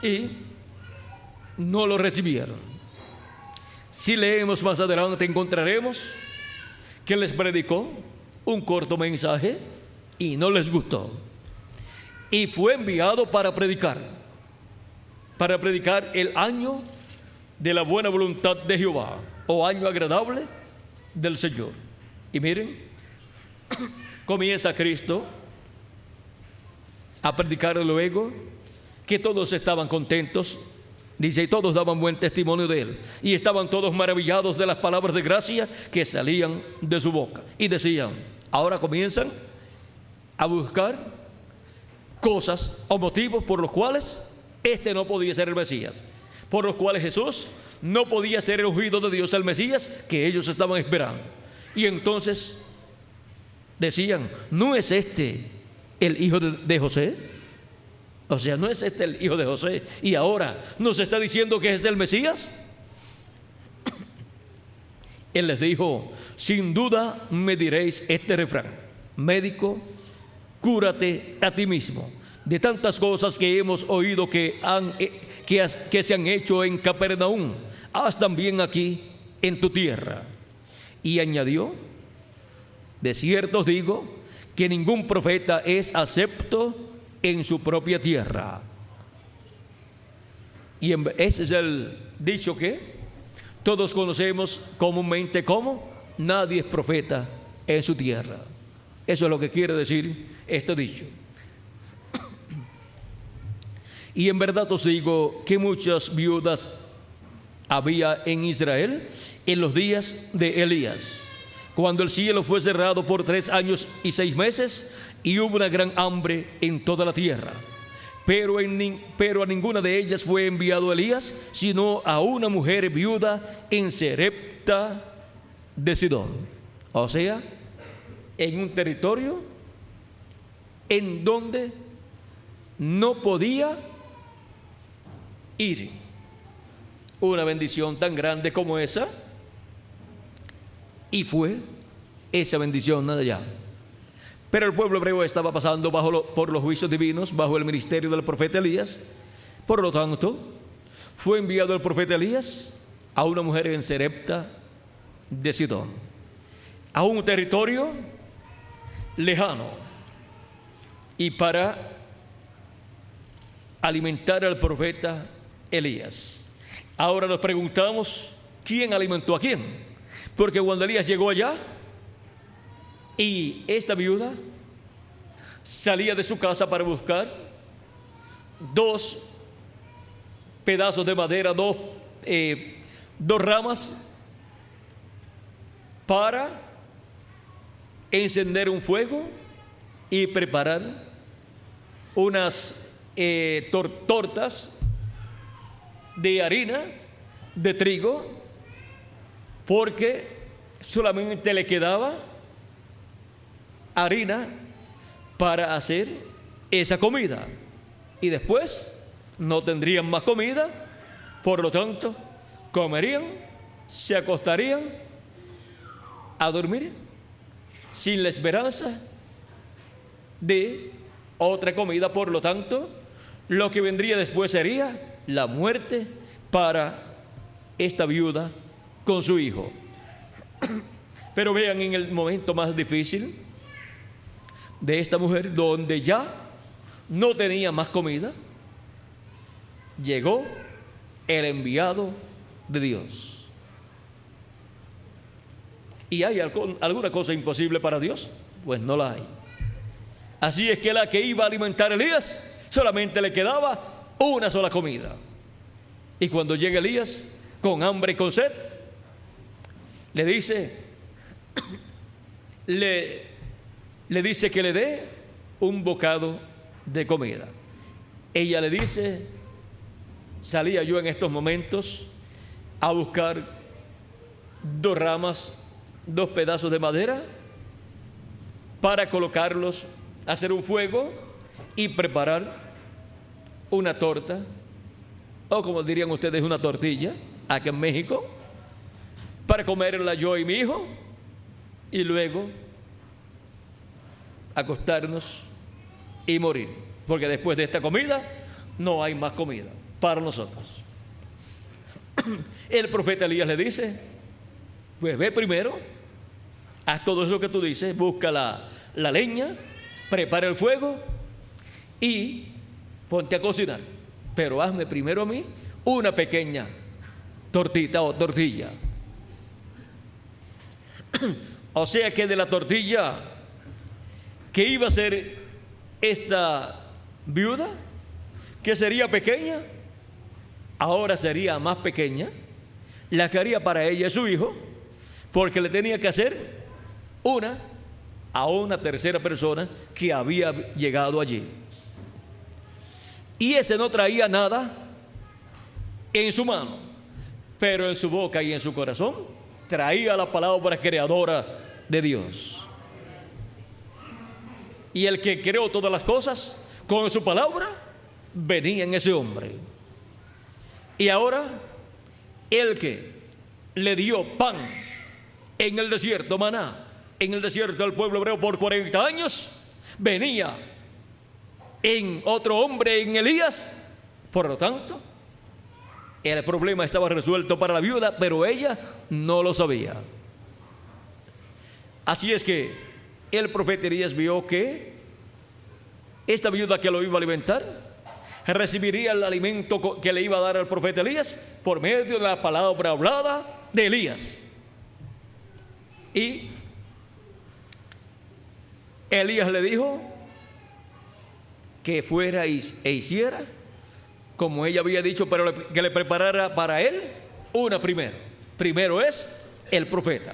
Y no lo recibieron. Si leemos más adelante, encontraremos que les predicó un corto mensaje y no les gustó, y fue enviado para predicar el año de la buena voluntad de Jehová, o año agradable del Señor. Y miren, comienza Cristo a predicar luego, que todos estaban contentos. Dice, y todos daban buen testimonio de él. Y estaban todos maravillados de las palabras de gracia que salían de su boca. Y decían, ahora comienzan a buscar cosas o motivos por los cuales este no podía ser el Mesías. Por los cuales Jesús no podía ser el ungido de Dios, el Mesías que ellos estaban esperando. Y entonces decían, ¿no es este el hijo de José? O sea, ¿no es este el hijo de José? Y ahora nos está diciendo que es el Mesías. Él les dijo, sin duda me diréis este refrán: médico, cúrate a ti mismo. De tantas cosas que hemos oído que se han hecho en Capernaum, haz también aquí en tu tierra. Y añadió, de cierto os digo que ningún profeta es acepto en su propia tierra. Y ese es el dicho que todos conocemos comúnmente como nadie es profeta en su tierra. Eso es lo que quiere decir este dicho. Y en verdad os digo que muchas viudas había en Israel en los días de Elías, cuando el cielo fue cerrado por 3 años y 6 meses, y hubo una gran hambre en toda la tierra. Pero a ninguna de ellas fue enviado Elías, sino a una mujer viuda en Sarepta de Sidón. O sea, en un territorio en donde no podía ir. Una bendición tan grande como esa, y fue esa bendición nada allá. Pero el pueblo hebreo estaba pasando por los juicios divinos, bajo el ministerio del profeta Elías. Por lo tanto, fue enviado el profeta Elías a una mujer en Sarepta de Sidón, a un territorio lejano, y para alimentar al profeta Elías. Ahora nos preguntamos, ¿quién alimentó a quién? Porque cuando Elías llegó allá, y esta viuda salía de su casa para buscar 2 pedazos de madera, 2 ramas para encender un fuego y preparar unas tortas de harina de trigo, porque solamente le quedaba harina para hacer esa comida, y después no tendrían más comida. Por lo tanto, comerían, se acostarían a dormir sin la esperanza de otra comida. Por lo tanto, lo que vendría después sería la muerte para esta viuda con su hijo. Pero vean, en el momento más difícil de esta mujer, donde ya no tenía más comida, llegó el enviado de Dios. ¿Y hay alguna cosa imposible para Dios? Pues no la hay. Así es que la que iba a alimentar a Elías, solamente le quedaba una sola comida. Y cuando llega Elías, con hambre y con sed, le dice que le dé un bocado de comida. Ella le dice, salía yo en estos momentos a buscar 2 ramas, 2 pedazos de madera, para colocarlos, hacer un fuego y preparar una torta, o como dirían ustedes, una tortilla, acá en México, para comerla yo y mi hijo, y luego acostarnos y morir, porque después de esta comida no hay más comida para nosotros. El profeta Elías le dice, pues ve primero, haz todo eso que tú dices, busca la leña, prepara el fuego y ponte a cocinar, pero hazme primero a mí una pequeña tortita o tortilla. O sea que de la tortilla que iba a ser esta viuda, que sería pequeña, ahora sería más pequeña, la que haría para ella y su hijo, porque le tenía que hacer a una tercera persona que había llegado allí. Y ese no traía nada en su mano, pero en su boca y en su corazón traía la palabra creadora de Dios. Y el que creó todas las cosas con su palabra venía en ese hombre. Y ahora el que le dio pan en el desierto, maná, en el desierto del pueblo hebreo por 40 años, venía en otro hombre, en Elías. Por lo tanto, el problema estaba resuelto para la viuda, pero ella no lo sabía. Así es que el profeta Elías vio que esta viuda que lo iba a alimentar recibiría el alimento que le iba a dar al profeta Elías por medio de la palabra hablada de Elías. Y Elías le dijo que fuera e hiciera como ella había dicho, pero que le preparara para él una primero. Primero es el profeta.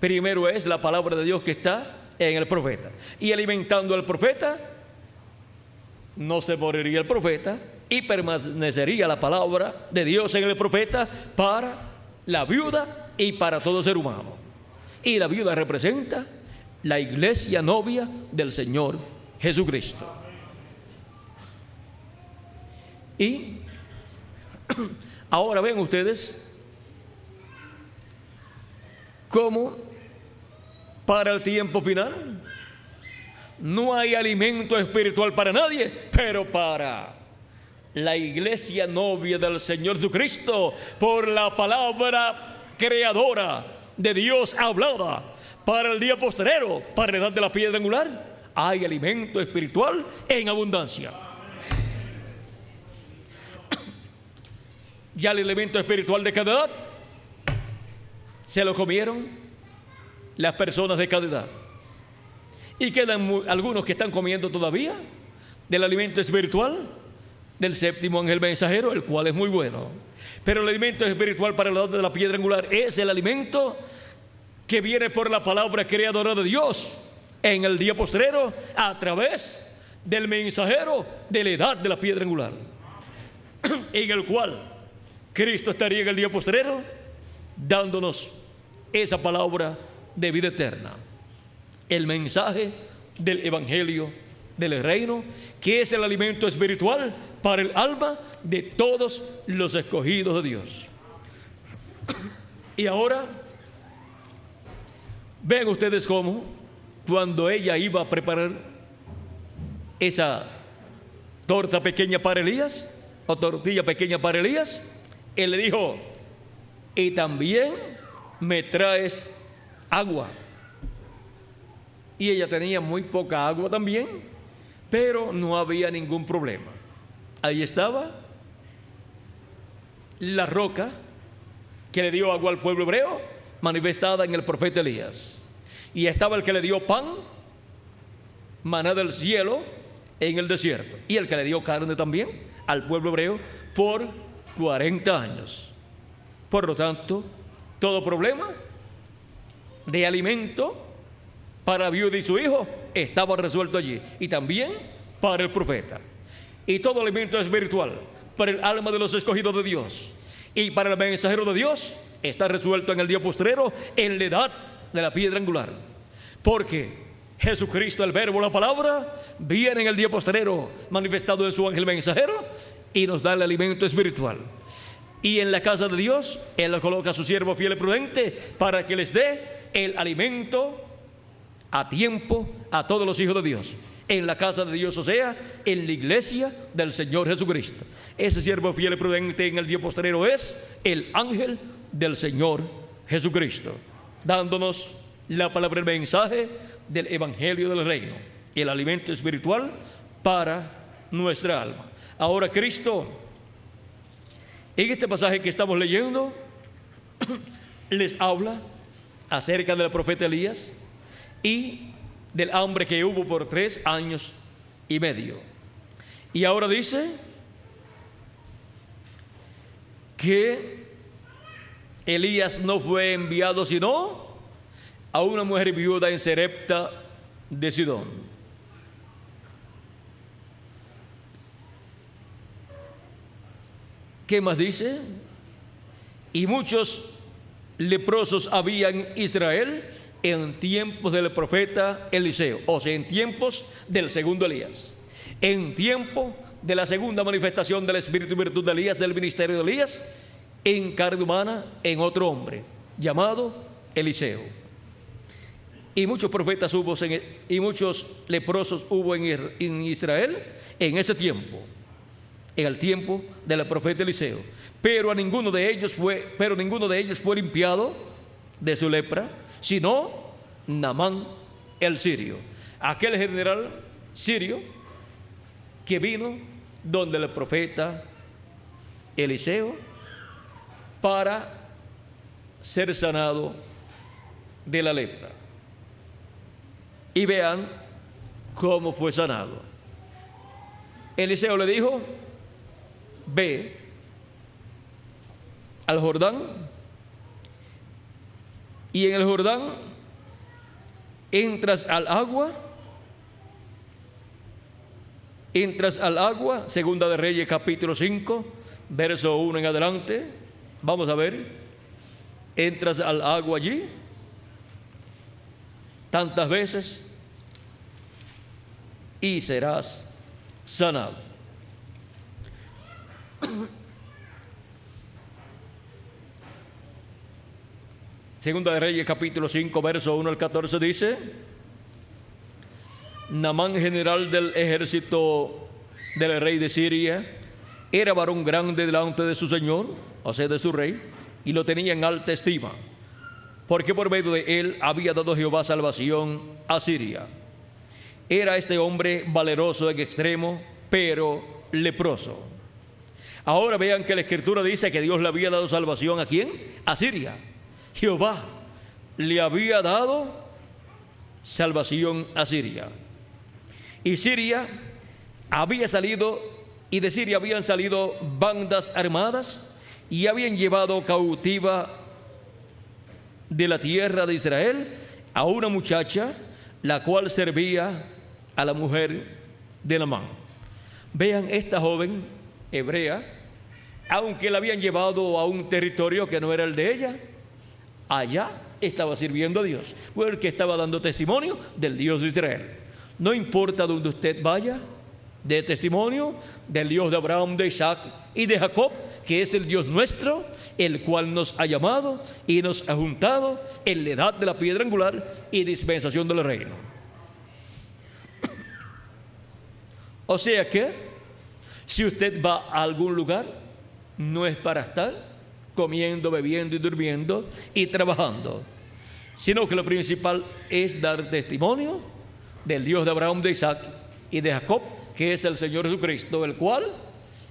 Primero es la palabra de Dios que está en el profeta. Y alimentando al profeta, no se moriría el profeta y permanecería la palabra de Dios en el profeta para la viuda y para todo ser humano. Y la viuda representa la iglesia novia del Señor Jesucristo. Y ahora ven ustedes cómo para el tiempo final no hay alimento espiritual para nadie, pero para la iglesia novia del Señor Jesucristo, por la palabra creadora de Dios hablada, para el día postrero, para la edad de la piedra angular, hay alimento espiritual en abundancia. Ya el alimento espiritual de cada edad se lo comieron las personas de cada edad. Y quedan algunos que están comiendo todavía del alimento espiritual del séptimo ángel mensajero, el cual es muy bueno. Pero el alimento espiritual para la edad de la piedra angular es el alimento que viene por la palabra creadora de Dios en el día postrero a través del mensajero de la edad de la piedra angular, en el cual Cristo estaría en el día postrero dándonos esa palabra de vida eterna, el mensaje del evangelio del reino, que es el alimento espiritual para el alma de todos los escogidos de Dios. Y ahora ven ustedes cómo cuando ella iba a preparar esa torta pequeña para Elías, o tortilla pequeña para Elías, él le dijo: y también me traes agua. Y ella tenía muy poca agua también, pero no había ningún problema. Ahí estaba la roca que le dio agua al pueblo hebreo, manifestada en el profeta Elías. Y estaba el que le dio pan, maná del cielo, en el desierto. Y el que le dio carne también al pueblo hebreo por 40 años. Por lo tanto, todo problema de alimento para la viuda y su hijo estaba resuelto allí, y también para el profeta. Y todo alimento espiritual para el alma de los escogidos de Dios y para el mensajero de Dios está resuelto en el día postrero, en la edad de la piedra angular, porque Jesucristo, el verbo, la palabra, viene en el día postrero manifestado en su ángel mensajero y nos da el alimento espiritual. Y en la casa de Dios Él coloca a su siervo fiel y prudente para que les dé el alimento a tiempo a todos los hijos de Dios. En la casa de Dios, o sea, en la iglesia del Señor Jesucristo. Ese siervo fiel y prudente en el día postrero es el ángel del Señor Jesucristo, dándonos la palabra, el mensaje del evangelio del reino y el alimento espiritual para nuestra alma. Ahora Cristo, en este pasaje que estamos leyendo, les habla acerca del profeta Elías y del hambre que hubo por 3 años Y ahora dice que Elías no fue enviado sino a una mujer viuda en Sarepta de Sidón. ¿Qué más dice? Y muchos leprosos había en Israel en tiempos del profeta Eliseo, o sea, en tiempos del segundo Elías, en tiempo de la segunda manifestación del Espíritu y virtud de Elías, del ministerio de Elías, en carne humana, en otro hombre, llamado Eliseo. Y muchos profetas hubo, y muchos leprosos hubo en Israel en ese tiempo, en el tiempo del profeta Eliseo. Pero ninguno de ellos fue limpiado de su lepra, sino Naamán el sirio, aquel general sirio que vino donde el profeta Eliseo para ser sanado de la lepra. Y vean cómo fue sanado. Eliseo le dijo: ve al Jordán, y en el Jordán entras al agua, Segunda de Reyes capítulo 5, verso 1 en adelante. Vamos a ver, entras al agua allí tantas veces y serás sanado. Segunda de Reyes capítulo 5, verso 1 al 14 dice: Naamán, general del ejército del rey de Siria, era varón grande delante de su señor, o sea, de su rey, y lo tenía en alta estima, porque por medio de él había dado Jehová salvación a Siria. Era este hombre valeroso en extremo, pero leproso. Ahora vean que la Escritura dice que Dios le había dado salvación ¿a quién? A Siria. Jehová le había dado salvación a Siria. Y Siria había salido, y de Siria habían salido bandas armadas y habían llevado cautiva de la tierra de Israel a una muchacha, la cual servía a la mujer de Naamán. Vean, esta joven hebrea, aunque la habían llevado a un territorio que no era el de ella, allá estaba sirviendo a Dios, porque estaba dando testimonio del Dios de Israel. No importa donde usted vaya, de testimonio del Dios de Abraham, de Isaac y de Jacob, que es el Dios nuestro, el cual nos ha llamado y nos ha juntado en la edad de la piedra angular y dispensación del reino. O sea que si usted va a algún lugar, no es para estar comiendo, bebiendo y durmiendo y trabajando, sino que lo principal es dar testimonio del Dios de Abraham, de Isaac y de Jacob, que es el Señor Jesucristo, el cual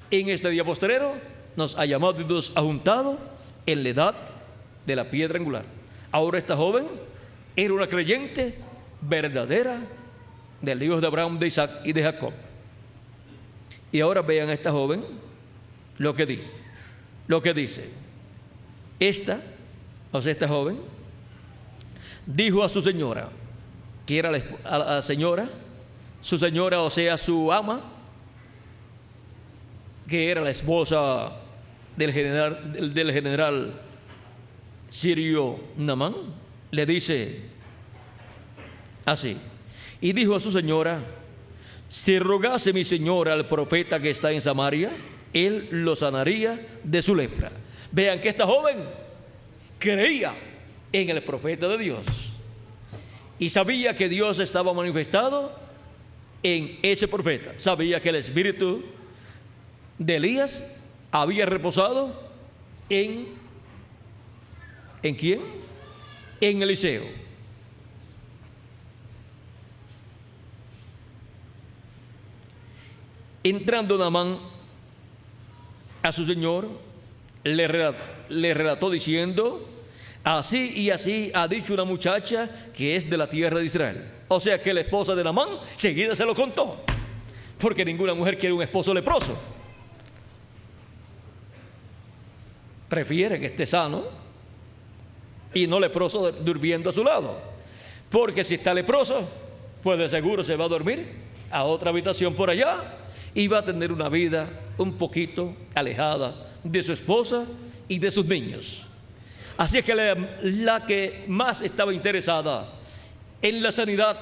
en este día postrero nos ha llamado y nos ha juntado en la edad de la piedra angular. Ahora esta joven era una creyente verdadera del Dios de Abraham, de Isaac y de Jacob. Y ahora vean a esta joven lo que dice. Esta joven dijo a su señora, que era la señora, su señora, o sea, su ama, que era la esposa del general sirio Naamán, le dice así: y dijo a su señora, si rogase mi señora al profeta que está en Samaria, él lo sanaría de su lepra. Vean que esta joven creía en el profeta de Dios y sabía que Dios estaba manifestado en ese profeta. Sabía que el espíritu de Elías había reposado ¿en quién? En Eliseo. Entrando Naamán a su señor, le relató diciendo: así y así ha dicho una muchacha que es de la tierra de Israel. O sea que la esposa de Naamán seguida se lo contó. porque ninguna mujer quiere un esposo leproso. Prefiere que esté sano y no leproso durmiendo a su lado, porque si está leproso, pues de seguro se va a dormir a otra habitación por allá y va a tener una vida un poquito alejada de su esposa y de sus niños. Así es que la que más estaba interesada en la sanidad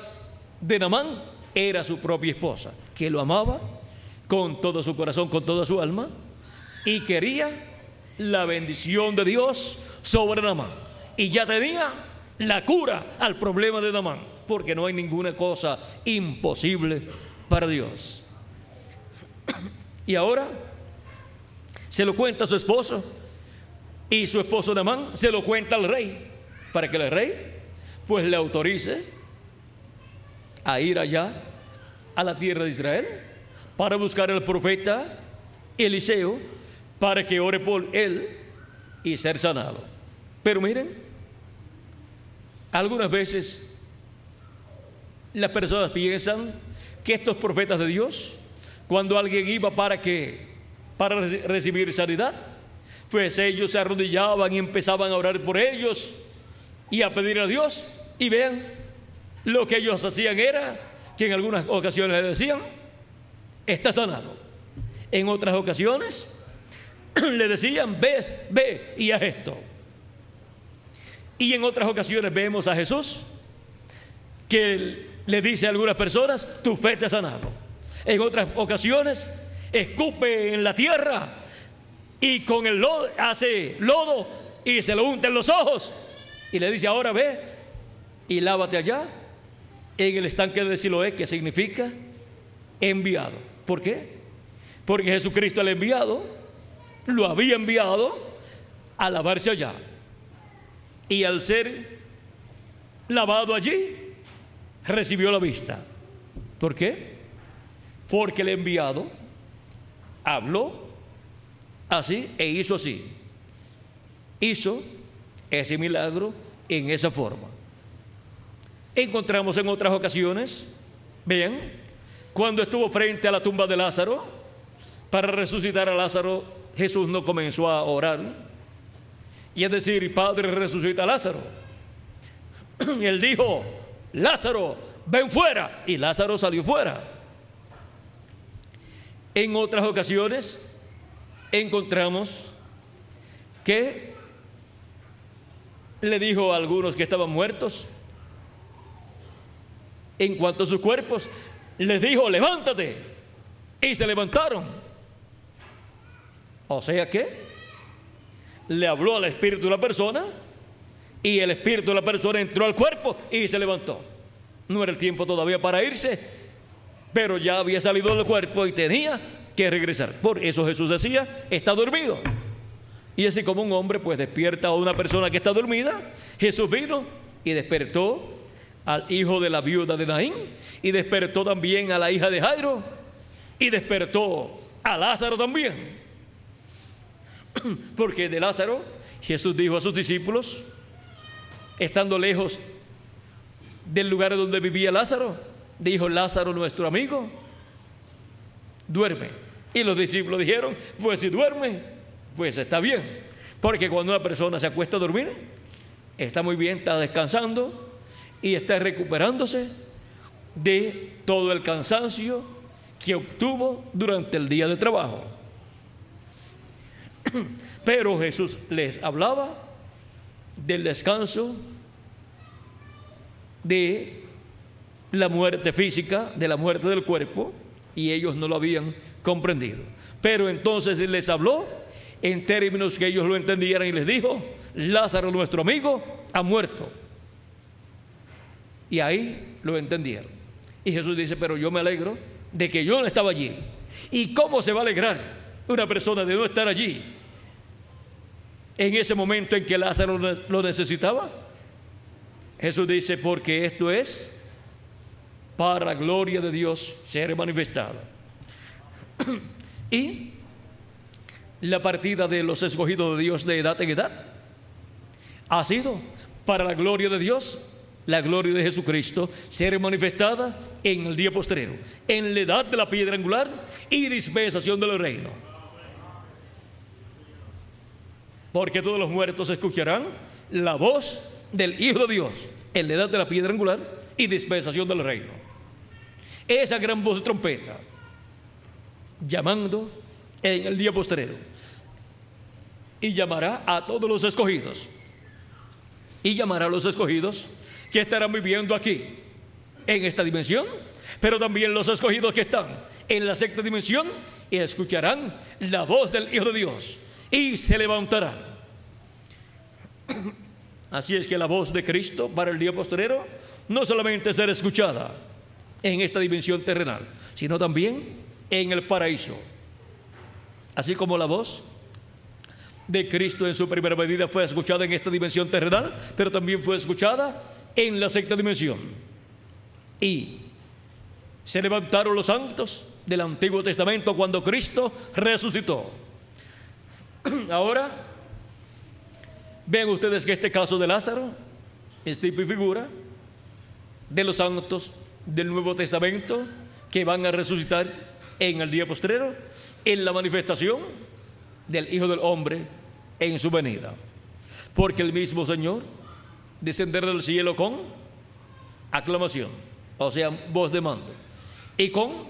de Naamán era su propia esposa, que lo amaba con todo su corazón, con toda su alma, y quería la bendición de Dios sobre Naamán. Y ya tenía la cura al problema de Naamán, porque no hay ninguna cosa imposible para Dios. Y ahora se lo cuenta a su esposo, y su esposo Naamán se lo cuenta al rey, para que el rey pues le autorice a ir allá a la tierra de Israel para buscar al profeta Eliseo para que ore por él y ser sanado. Pero miren, algunas veces las personas piensan que estos profetas de Dios, cuando alguien iba para recibir sanidad, pues ellos se arrodillaban y empezaban a orar por ellos y a pedir a Dios. Y vean, lo que ellos hacían era que en algunas ocasiones le decían: está sanado. En otras ocasiones le decían: ve y haz esto. Y en otras ocasiones vemos a Jesús que le dice a algunas personas: tu fe te ha sanado. En otras ocasiones escupe en la tierra y con el lodo hace lodo y se lo unta en los ojos y le dice: ahora ve y lávate allá en el estanque de Siloé, que significa enviado. ¿Por qué? Porque Jesucristo, el enviado, lo había enviado a lavarse allá, y al ser lavado allí recibió la vista. ¿Por qué? Porque el enviado habló así e hizo así. Hizo ese milagro en esa forma. Encontramos en otras ocasiones, vean, cuando estuvo frente a la tumba de Lázaro para resucitar a Lázaro, Jesús no comenzó a orar y a decir: Padre, resucita a Lázaro. Él dijo: Lázaro, ven fuera, y Lázaro salió fuera. En otras ocasiones encontramos que le dijo a algunos que estaban muertos, en cuanto a sus cuerpos, les dijo: levántate, y se levantaron. O sea que le habló al espíritu de la persona, y el espíritu de la persona entró al cuerpo y se levantó. No era el tiempo todavía para irse, pero ya había salido del cuerpo y tenía que regresar. Por eso Jesús decía: está dormido. Y así como un hombre pues despierta a una persona que está dormida, Jesús vino y despertó al hijo de la viuda de Naín, y despertó también a la hija de Jairo, y despertó a Lázaro también. Porque de Lázaro Jesús dijo a sus discípulos, estando lejos del lugar donde vivía Lázaro, dijo: Lázaro, nuestro amigo, duerme. Y los discípulos dijeron: pues si duerme, pues está bien. Porque cuando una persona se acuesta a dormir, está muy bien, está descansando y está recuperándose de todo el cansancio que obtuvo durante el día de trabajo. Pero Jesús les hablaba del descanso, de la muerte física, de la muerte del cuerpo, y ellos no lo habían comprendido. Pero entonces les habló en términos que ellos lo entendieran y les dijo: Lázaro, nuestro amigo, ha muerto. Y ahí lo entendieron. Y Jesús dice: pero yo me alegro de que yo no estaba allí. ¿Y cómo se va a alegrar una persona de no estar allí en ese momento en que Lázaro lo necesitaba? Jesús dice: porque esto es para la gloria de Dios ser manifestada. Y la partida de los escogidos de Dios de edad en edad ha sido para la gloria de Dios la gloria de Jesucristo será manifestada en el día postrero, en la edad de la piedra angular y dispensación del reino. Porque todos los muertos escucharán la voz del Hijo de Dios en la edad de la piedra angular y dispensación del reino. Esa gran voz de trompeta llamando en el día postrero, y llamará a todos los escogidos, y llamará a los escogidos que estarán viviendo aquí en esta dimensión, pero también los escogidos que están en la sexta dimensión, y escucharán la voz del Hijo de Dios y se levantarán. Así es que la voz de Cristo para el día postrero no solamente será escuchada en esta dimensión terrenal, sino también en el paraíso. Así como la voz de Cristo en su primera venida fue escuchada en esta dimensión terrenal, pero también fue escuchada en la sexta dimensión. Y se levantaron los santos del Antiguo Testamento cuando Cristo resucitó. Ahora, vean ustedes que este caso de Lázaro es tipo y figura de los santos del Nuevo Testamento que van a resucitar en el día postrero, en la manifestación del Hijo del Hombre en su venida. Porque el mismo Señor descenderá del cielo con aclamación, o sea, voz de mando, y con,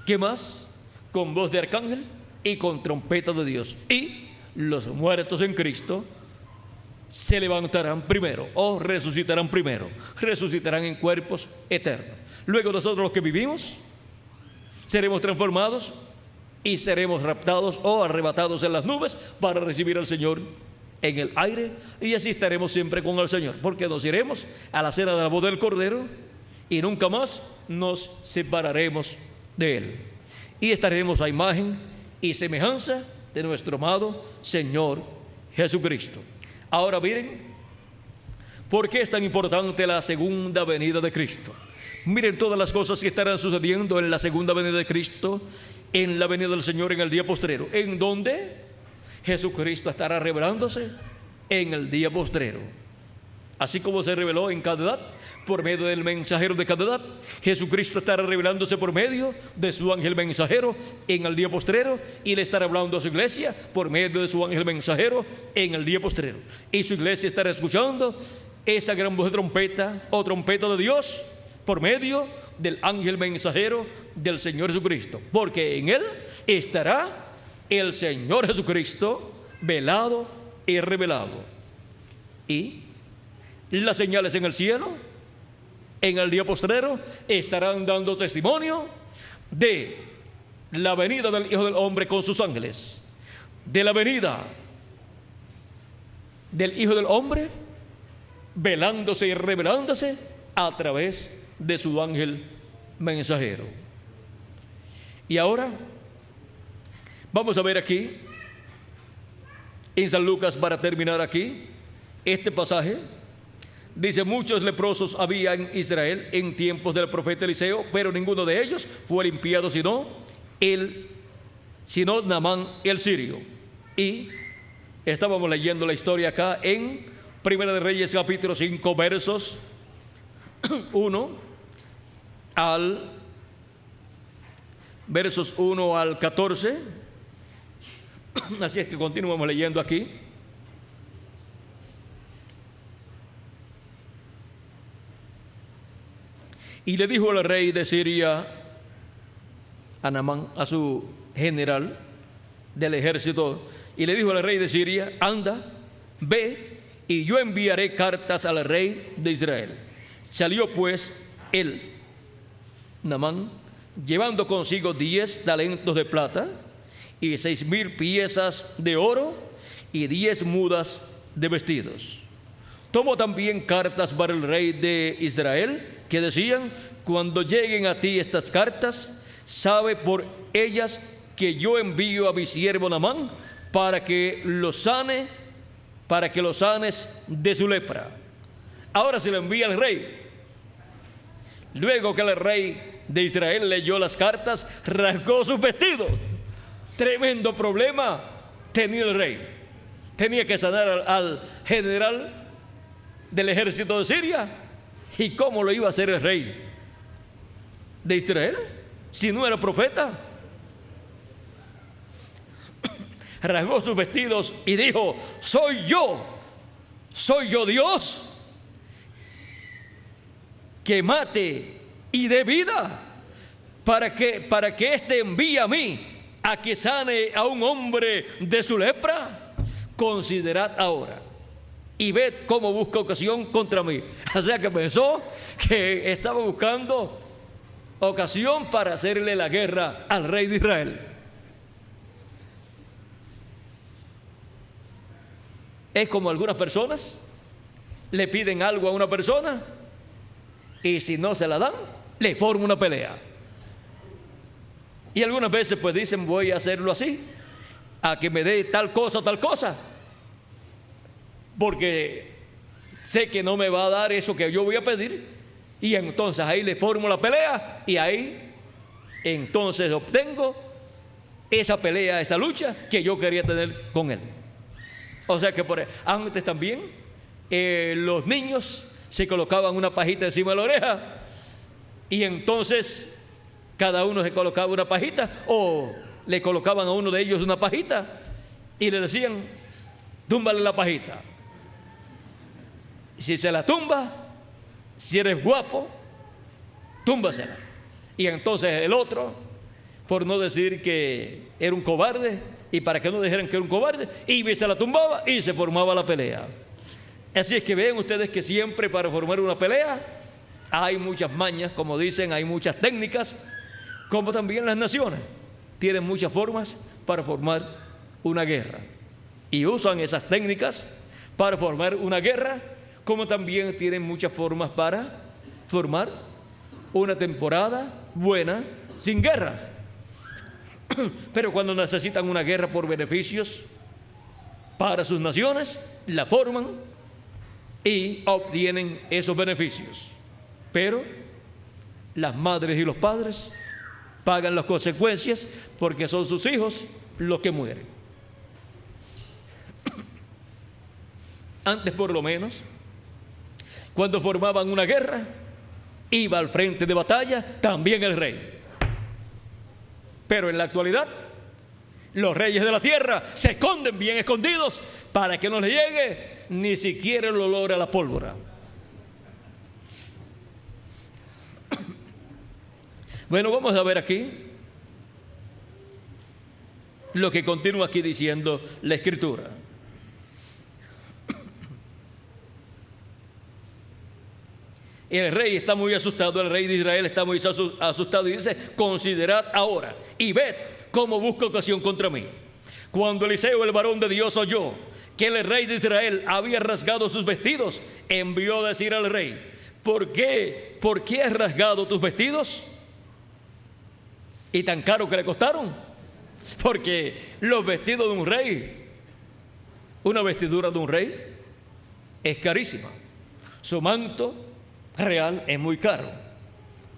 ¿qué más? Con voz de arcángel y con trompeta de Dios. Y los muertos en Cristo se levantarán primero, o resucitarán primero, resucitarán en cuerpos eternos. Luego nosotros los que vivimos seremos transformados y seremos raptados o arrebatados en las nubes para recibir al Señor en el aire, y así estaremos siempre con el Señor, porque nos iremos a la cena de la boda del Cordero y nunca más nos separaremos de Él, y estaremos a imagen y semejanza de nuestro amado Señor Jesucristo. Ahora miren, ¿por qué es tan importante la segunda venida de Cristo? Miren todas las cosas que estarán sucediendo en la segunda venida de Cristo, en la venida del Señor en el día postrero, en donde Jesucristo estará revelándose en el día postrero. Así como se reveló en cada edad por medio del mensajero de cada edad, Jesucristo estará revelándose por medio de su ángel mensajero en el día postrero, y le estará hablando a su iglesia por medio de su ángel mensajero en el día postrero. Y su iglesia estará escuchando esa gran voz de trompeta o trompeta de Dios por medio del ángel mensajero del Señor Jesucristo, porque en él estará el Señor Jesucristo velado y revelado. Y las señales en el cielo en el día postrero estarán dando testimonio de la venida del Hijo del Hombre con sus ángeles, de la venida del Hijo del Hombre velándose y revelándose a través de su ángel mensajero. Y ahora vamos a ver aquí en San Lucas, para terminar aquí este pasaje. Dice: muchos leprosos había en Israel en tiempos del profeta Eliseo, pero ninguno de ellos fue limpiado sino Naamán el sirio. Y estábamos leyendo la historia acá en Primera de Reyes capítulo 5 versos 1 al 14. Así es que continuamos leyendo aquí. Y le dijo el rey de Siria a Naamán, a su general del ejército, y le dijo al rey de Siria: anda, ve, y yo enviaré cartas al rey de Israel. Salió pues él, Naamán, llevando consigo 10 talentos de plata y 6,000 piezas de oro y 10 mudas de vestidos. Tomó también cartas para el rey de Israel, que decían: cuando lleguen a ti estas cartas, sabe por ellas que yo envío a mi siervo Naamán para que lo sanes de su lepra. Ahora se lo envía al rey. Luego que el rey de Israel leyó las cartas, rasgó sus vestidos. Tremendo problema tenía el rey. Tenía que sanar al general del ejército de Siria. ¿Y cómo lo iba a hacer el rey de Israel si no era profeta? Rasgó sus vestidos y dijo: soy yo Dios, que mate y dé vida, para que éste envíe a mí a que sane a un hombre de su lepra. Considerad ahora y ved cómo busca ocasión contra mí. O sea que pensó que estaba buscando ocasión para hacerle la guerra al rey de Israel. Es como algunas personas le piden algo a una persona y si no se la dan, le forma una pelea. Y algunas veces pues dicen: voy a hacerlo así, a que me dé tal cosa, porque sé que no me va a dar eso que yo voy a pedir. Y entonces ahí le formo la pelea y ahí entonces obtengo esa pelea, esa lucha que yo quería tener con él. O sea que antes también los niños se colocaban una pajita encima de la oreja y entonces cada uno se colocaba una pajita, o le colocaban a uno de ellos una pajita y le decían: túmbale la pajita. Si se la tumba, si eres guapo, túmbasela. Y entonces el otro, por no decir que era un cobarde, y para que no dijeran que era un cobarde, iba y se la tumbaba y se formaba la pelea. Así es que ven ustedes que siempre para formar una pelea hay muchas mañas, como dicen, hay muchas técnicas, como también las naciones tienen muchas formas para formar una guerra. Y usan esas técnicas para formar una guerra, como también tienen muchas formas para formar una temporada buena sin guerras. Pero cuando necesitan una guerra por beneficios para sus naciones, la forman y obtienen esos beneficios. Pero las madres y los padres pagan las consecuencias, porque son sus hijos los que mueren. Antes, por lo menos, cuando formaban una guerra, iba al frente de batalla también el rey. Pero en la actualidad, los reyes de la tierra se esconden bien escondidos para que no les llegue ni siquiera el olor a la pólvora. Bueno, vamos a ver aquí lo que continúa aquí diciendo la Escritura. El rey está muy asustado, el rey de Israel está muy asustado y dice: considerad ahora y ved cómo busca ocasión contra mí. Cuando Eliseo, el varón de Dios, oyó que el rey de Israel había rasgado sus vestidos, envió a decir al rey: ¿Por qué has rasgado tus vestidos? ¿Y tan caro que le costaron? Porque los vestidos de un rey, una vestidura de un rey, es carísima. Su manto real es muy caro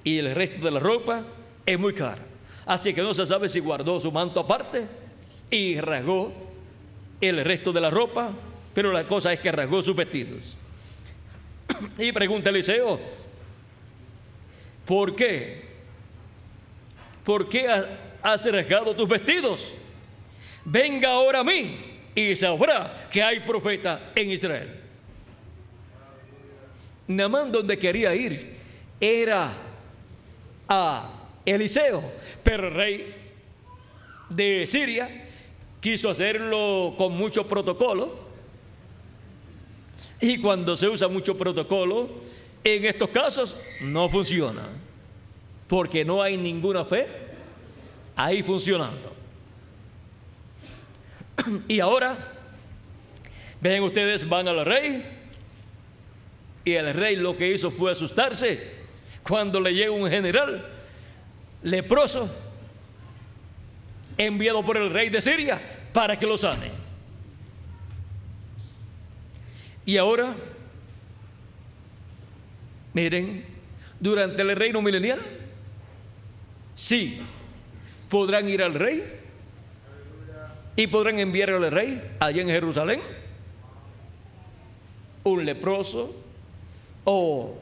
y el resto de la ropa es muy cara. Así que no se sabe si guardó su manto aparte y rasgó el resto de la ropa, pero la cosa es que rasgó sus vestidos. Y pregunta Eliseo: ¿por qué? ¿Por qué has rasgado tus vestidos? Venga ahora a mí y sabrá que hay profeta en Israel. Naamán, donde quería ir era a Eliseo, pero el rey de Siria quiso hacerlo con mucho protocolo, y cuando se usa mucho protocolo en estos casos no funciona, porque no hay ninguna fe ahí funcionando. Y ahora ven ustedes, van al rey, y el rey lo que hizo fue asustarse cuando le llega un general leproso enviado por el rey de Siria para que lo sane. Y ahora, miren, durante el reino milenial, sí, podrán ir al rey y podrán enviar al rey allá en Jerusalén un leproso, o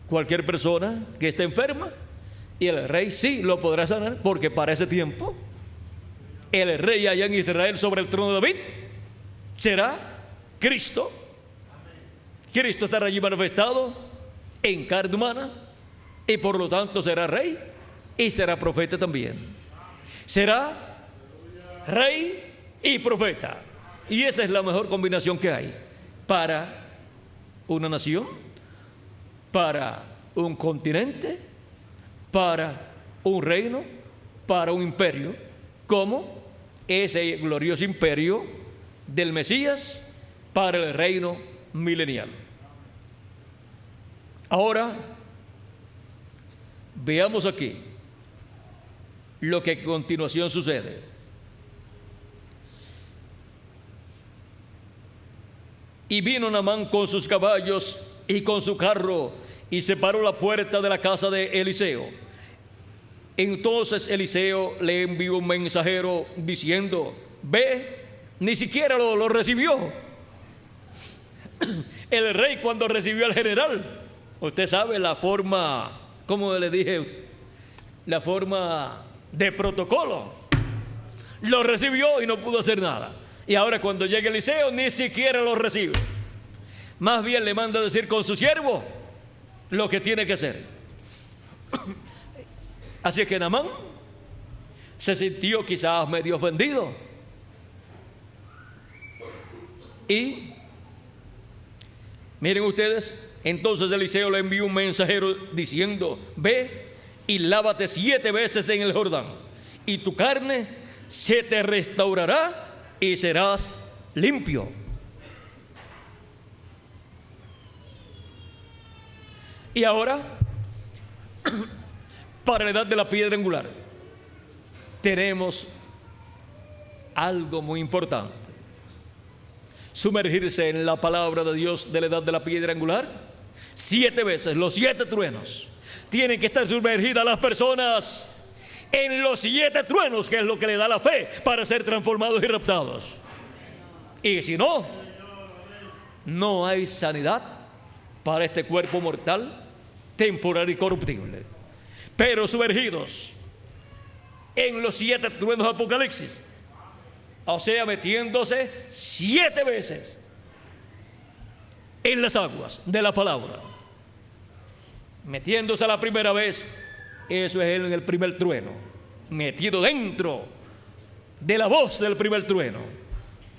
cualquier persona que esté enferma, y el rey sí lo podrá sanar, porque para ese tiempo el rey allá en Israel sobre el trono de David será Cristo. Cristo estará allí manifestado en carne humana, y por lo tanto será rey y será profeta también. Será rey y profeta, y esa es la mejor combinación que hay para una nación, para un continente, para un reino, para un imperio, como ese glorioso imperio del Mesías para el reino milenial. Ahora veamos aquí lo que a continuación sucede. Y vino Naamán con sus caballos y con su carro, y se paró la puerta de la casa de Eliseo. Entonces Eliseo le envió un mensajero diciendo: ve. Ni siquiera lo recibió. El rey, cuando recibió al general, usted sabe la forma, como le dije, la forma de protocolo, lo recibió y no pudo hacer nada. Y ahora cuando llega Eliseo, ni siquiera lo recibe. Más bien le manda a decir con su siervo lo que tiene que hacer. Así que Naamán se sintió quizás medio ofendido, y miren ustedes, entonces Eliseo le envió un mensajero diciendo: ve y lávate 7 veces en el Jordán, y tu carne se te restaurará y serás limpio. Y ahora, para la edad de la piedra angular, tenemos algo muy importante: sumergirse en la palabra de Dios de la edad de la piedra angular. 7 veces, los 7 truenos. Tienen que estar sumergidas las personas en los 7 truenos, que es lo que le da la fe para ser transformados y raptados. Y si no, no hay sanidad para este cuerpo mortal, temporal y corruptible. Pero sumergidos en los 7 truenos de Apocalipsis, o sea, metiéndose 7 veces en las aguas de la palabra. Metiéndose la primera vez, eso es en el primer trueno, metido dentro de la voz del primer trueno,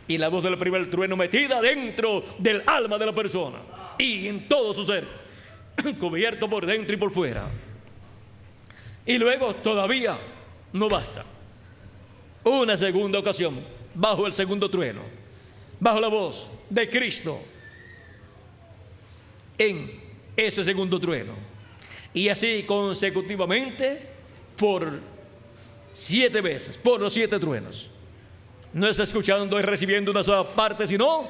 y la voz del primer trueno metida dentro del alma de la persona y en todo su ser, cubierto por dentro y por fuera. Y luego todavía no basta. Una segunda ocasión, bajo el segundo trueno, bajo la voz de Cristo en ese segundo trueno, y así consecutivamente por 7 veces, por los 7 truenos. No es escuchando y recibiendo una sola parte, sino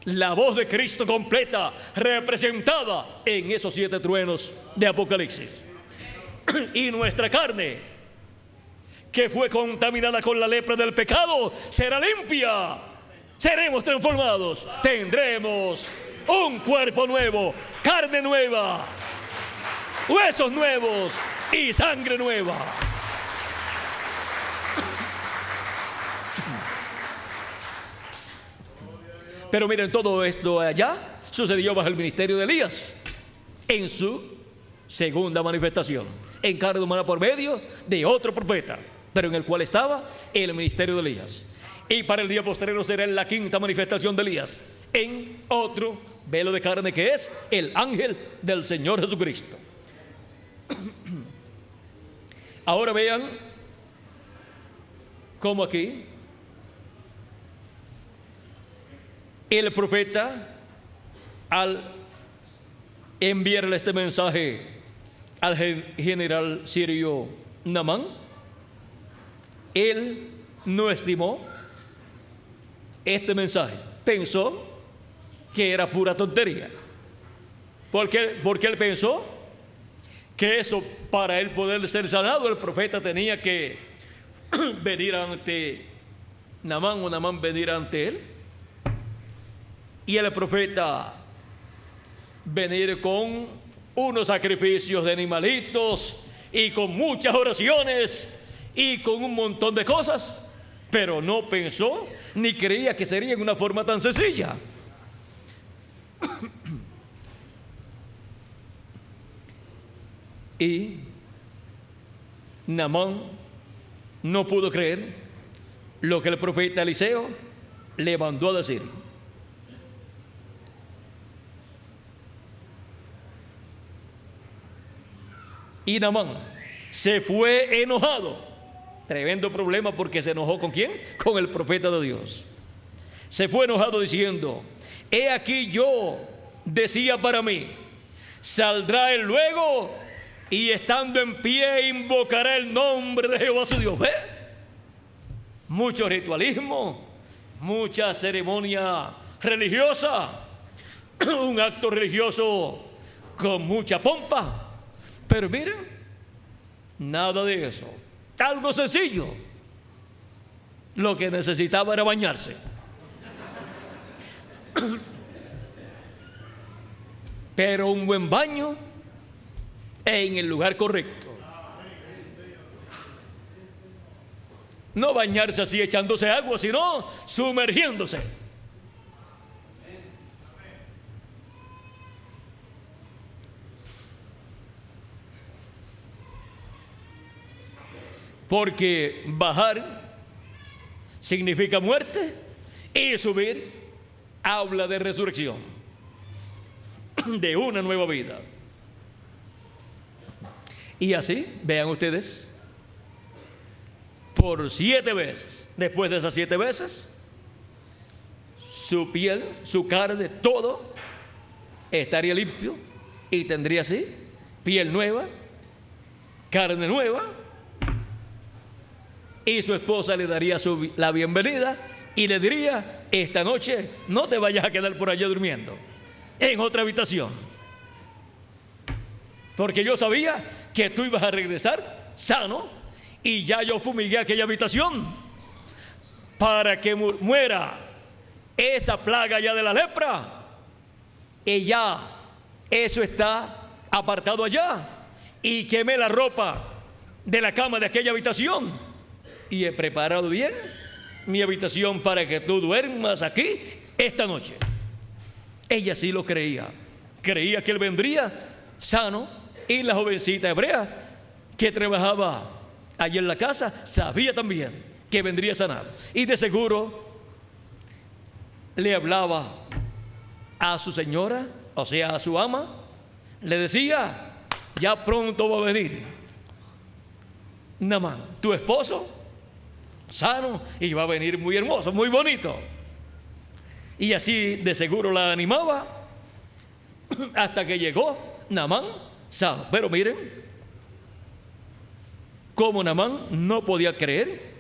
la voz de Cristo completa, representada en esos 7 truenos de Apocalipsis. Y nuestra carne, que fue contaminada con la lepra del pecado, será limpia. Seremos transformados. Tendremos un cuerpo nuevo, carne nueva, huesos nuevos y sangre nueva. Pero miren, todo esto allá sucedió bajo el ministerio de Elías, en su segunda manifestación, en carne humana por medio de otro profeta, pero en el cual estaba el ministerio de Elías. Y para el día posterior será la quinta manifestación de Elías, en otro velo de carne, que es el ángel del Señor Jesucristo. Ahora vean cómo aquí el profeta, al enviarle este mensaje al general sirio Naamán, él no estimó este mensaje. Pensó que era pura tontería. Porque él pensó que eso, para él poder ser sanado, el profeta tenía que venir ante Naamán, o Naamán venir ante él. Y el profeta venir con unos sacrificios de animalitos y con muchas oraciones y con un montón de cosas, pero no pensó ni creía que sería en una forma tan sencilla. Y Naamán no pudo creer lo que el profeta Eliseo le mandó a decir. Y Naamán se fue enojado. Tremendo problema, porque se enojó ¿con quién? Con el profeta de Dios. Se fue enojado diciendo: he aquí yo decía para mí, saldrá él luego y estando en pie invocará el nombre de Jehová su Dios. ¿Ve? Mucho ritualismo, mucha ceremonia religiosa, un acto religioso con mucha pompa. Pero miren, nada de eso. Algo sencillo. Lo que necesitaba era bañarse. Pero un buen baño en el lugar correcto. No bañarse así echándose agua, sino sumergiéndose. Porque bajar significa muerte y subir habla de resurrección, de una nueva vida. Y así, vean ustedes, por 7 veces, después de esas 7 veces, su piel, su carne, todo estaría limpio y tendría así piel nueva, carne nueva. Y su esposa le daría la bienvenida y le diría: esta noche no te vayas a quedar por allá durmiendo en otra habitación, porque yo sabía que tú ibas a regresar sano y ya yo fumigué aquella habitación para que muera esa plaga ya de la lepra, y ya eso está apartado allá, y quemé la ropa de la cama de aquella habitación y he preparado bien mi habitación para que tú duermas aquí esta noche. Ella sí lo creía, creía que él vendría sano, y la jovencita hebrea que trabajaba allí en la casa sabía también que vendría sanado, y de seguro le hablaba a su señora, o sea a su ama, le decía: ya pronto va a venir Naamán, tu esposo, sano, y va a venir muy hermoso, muy bonito. Y así de seguro la animaba hasta que llegó Naamán sano. Pero miren cómo Naamán no podía creer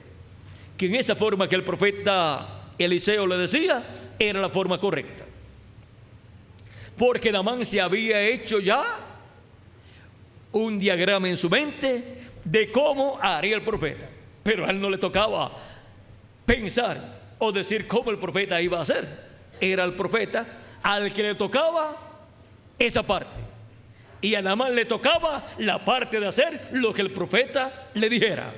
que en esa forma que el profeta Eliseo le decía era la forma correcta, porque Naamán se había hecho ya un diagrama en su mente de cómo haría el profeta. Pero a él no le tocaba pensar o decir cómo el profeta iba a hacer. Era el profeta al que le tocaba esa parte, y a Naamán le tocaba la parte de hacer lo que el profeta le dijera.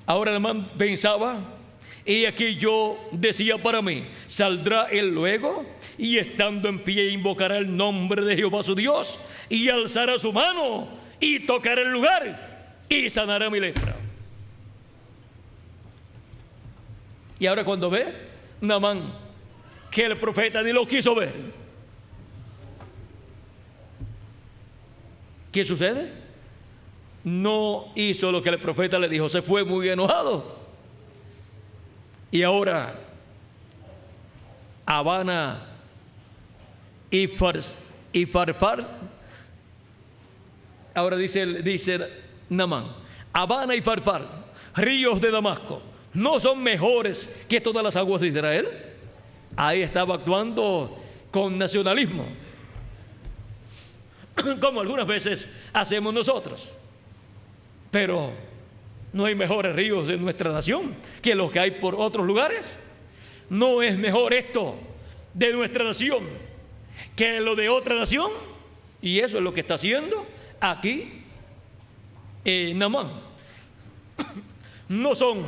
Ahora Naamán pensaba: y aquí yo decía para mí, saldrá él luego y estando en pie invocará el nombre de Jehová su Dios y alzará su mano y tocará el lugar y sanará mi lepra. Y ahora cuando ve Naamán que el profeta ni lo quiso ver, ¿qué sucede? No hizo lo que el profeta le dijo, se fue muy enojado. Y ahora Abana y Farfar, ahora dice Naamán: Abana y Farfar, ríos de Damasco, ¿no son mejores que todas las aguas de Israel? Ahí estaba actuando con nacionalismo, como algunas veces hacemos nosotros. Pero ¿No hay mejores ríos de nuestra nación que los que hay por otros lugares? ¿No es mejor esto de nuestra nación que lo de otra nación? Y eso es lo que está haciendo aquí Naamán. No son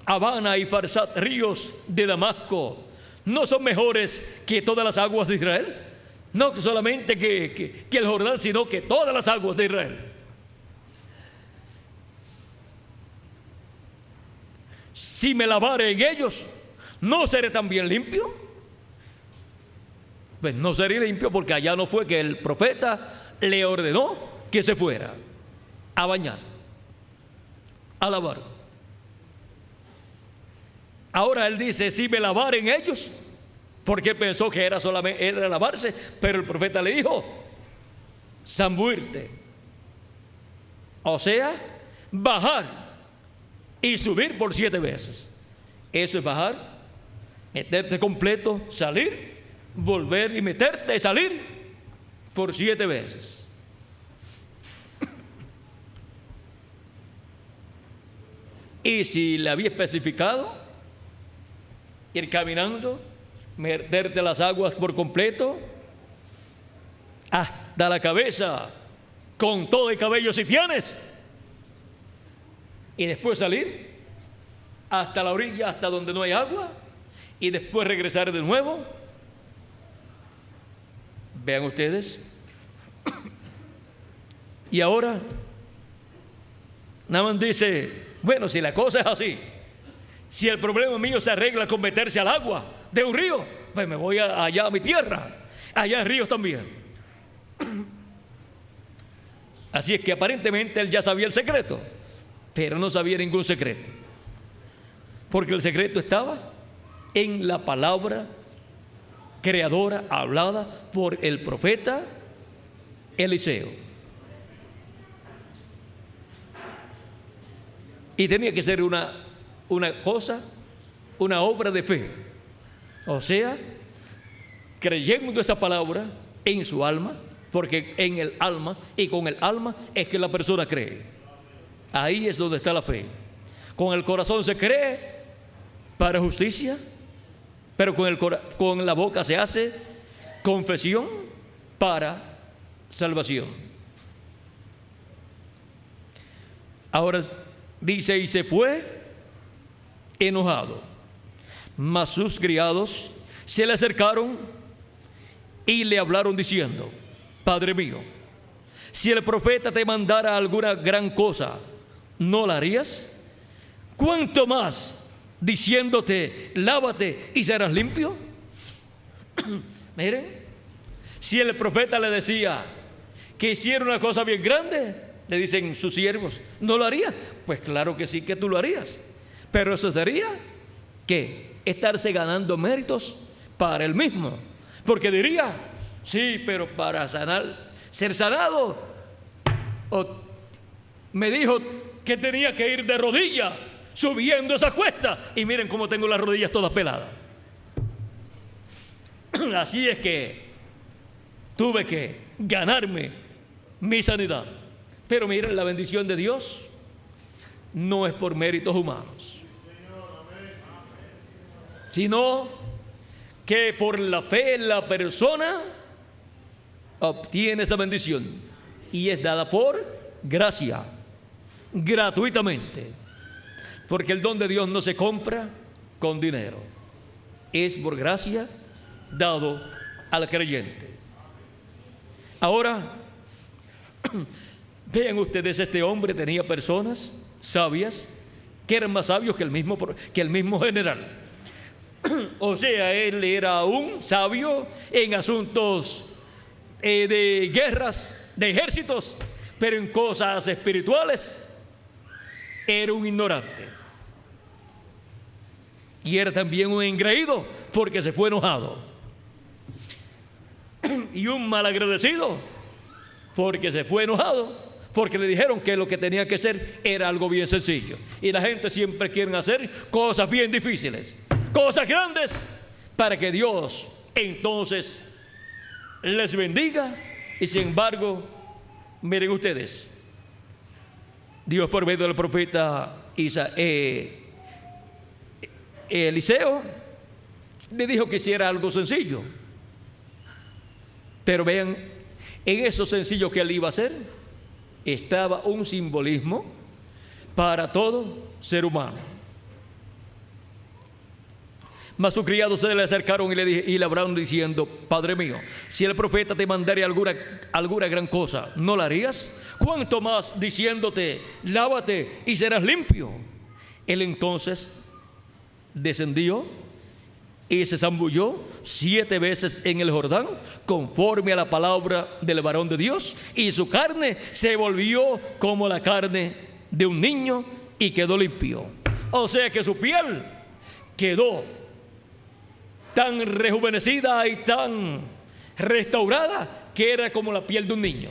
Abana y Farsat, ríos de Damasco, no son mejores que todas las aguas de Israel. No solamente que el Jordán, sino que todas las aguas de Israel. Si me lavare en ellos, ¿no seré también limpio? Pues no seré limpio, porque allá no fue que el profeta le ordenó que se fuera a bañar, a lavar. Ahora él dice, si me lavare en ellos, porque pensó que era solamente era lavarse, pero el profeta le dijo, zambuirte, o sea, bajar y subir por 7 veces. Eso es bajar, meterte completo, salir, volver y meterte y salir por 7 veces. Y si le había especificado, ir caminando, meterte las aguas por completo, hasta la cabeza, con todo el cabello si tienes, y después salir hasta la orilla, hasta donde no hay agua, y después regresar de nuevo. Vean ustedes. Y ahora Naamán dice, bueno, si la cosa es así, si el problema mío se arregla con meterse al agua de un río, pues me voy allá a mi tierra, allá en ríos también. Así es que aparentemente él ya sabía el secreto, pero no sabía ningún secreto, porque el secreto estaba en la palabra creadora hablada por el profeta Eliseo. Y tenía que ser una cosa, una obra de fe. O sea, creyendo esa palabra en su alma, porque en el alma y con el alma es que la persona cree. Ahí es donde está la fe. Con el corazón se cree para justicia, pero con la boca se hace confesión para salvación. Ahora dice, y se fue enojado, mas sus criados se le acercaron y le hablaron diciendo, Padre mío, si el profeta te mandara alguna gran cosa, ¿no la harías? ¿Cuánto más diciéndote, lávate y serás limpio? Miren, si el profeta le decía que hiciera una cosa bien grande, le dicen sus siervos, ¿no lo harías? Pues claro que sí, que tú lo harías. Pero eso sería que estarse ganando méritos para él mismo, porque diría, sí, pero para ser sanado, me dijo que tenía que ir de rodillas subiendo esa cuesta, y miren cómo tengo las rodillas todas peladas. Así es que tuve que ganarme mi sanidad. Pero miren, la bendición de Dios no es por méritos humanos, sino que por la fe la persona obtiene esa bendición, y es dada por gracia, gratuitamente, porque el don de Dios no se compra con dinero, es por gracia dado al creyente. Ahora vean ustedes, este hombre tenía personas sabias que eran más sabios que el mismo general. O sea, él era un sabio en asuntos de guerras, de ejércitos, pero en cosas espirituales era un ignorante. Y era también un engreído, porque se fue enojado. Y un malagradecido, porque se fue enojado, porque le dijeron que lo que tenía que hacer era algo bien sencillo. Y la gente siempre quiere hacer cosas bien difíciles, cosas grandes, para que Dios entonces les bendiga. Y sin embargo, miren ustedes, Dios por medio del profeta Eliseo le dijo que hiciera algo sencillo. Pero vean, en eso sencillo que él iba a hacer estaba un simbolismo para todo ser humano. Mas sus criados se le acercaron y le hablaron diciendo: Padre mío, si el profeta te mandare alguna gran cosa, ¿no la harías? ¿Cuánto más diciéndote: lávate y serás limpio? Él entonces descendió y se zambulló 7 veces en el Jordán, conforme a la palabra del varón de Dios, y su carne se volvió como la carne de un niño y quedó limpio. O sea que su piel quedó tan rejuvenecida y tan restaurada que era como la piel de un niño.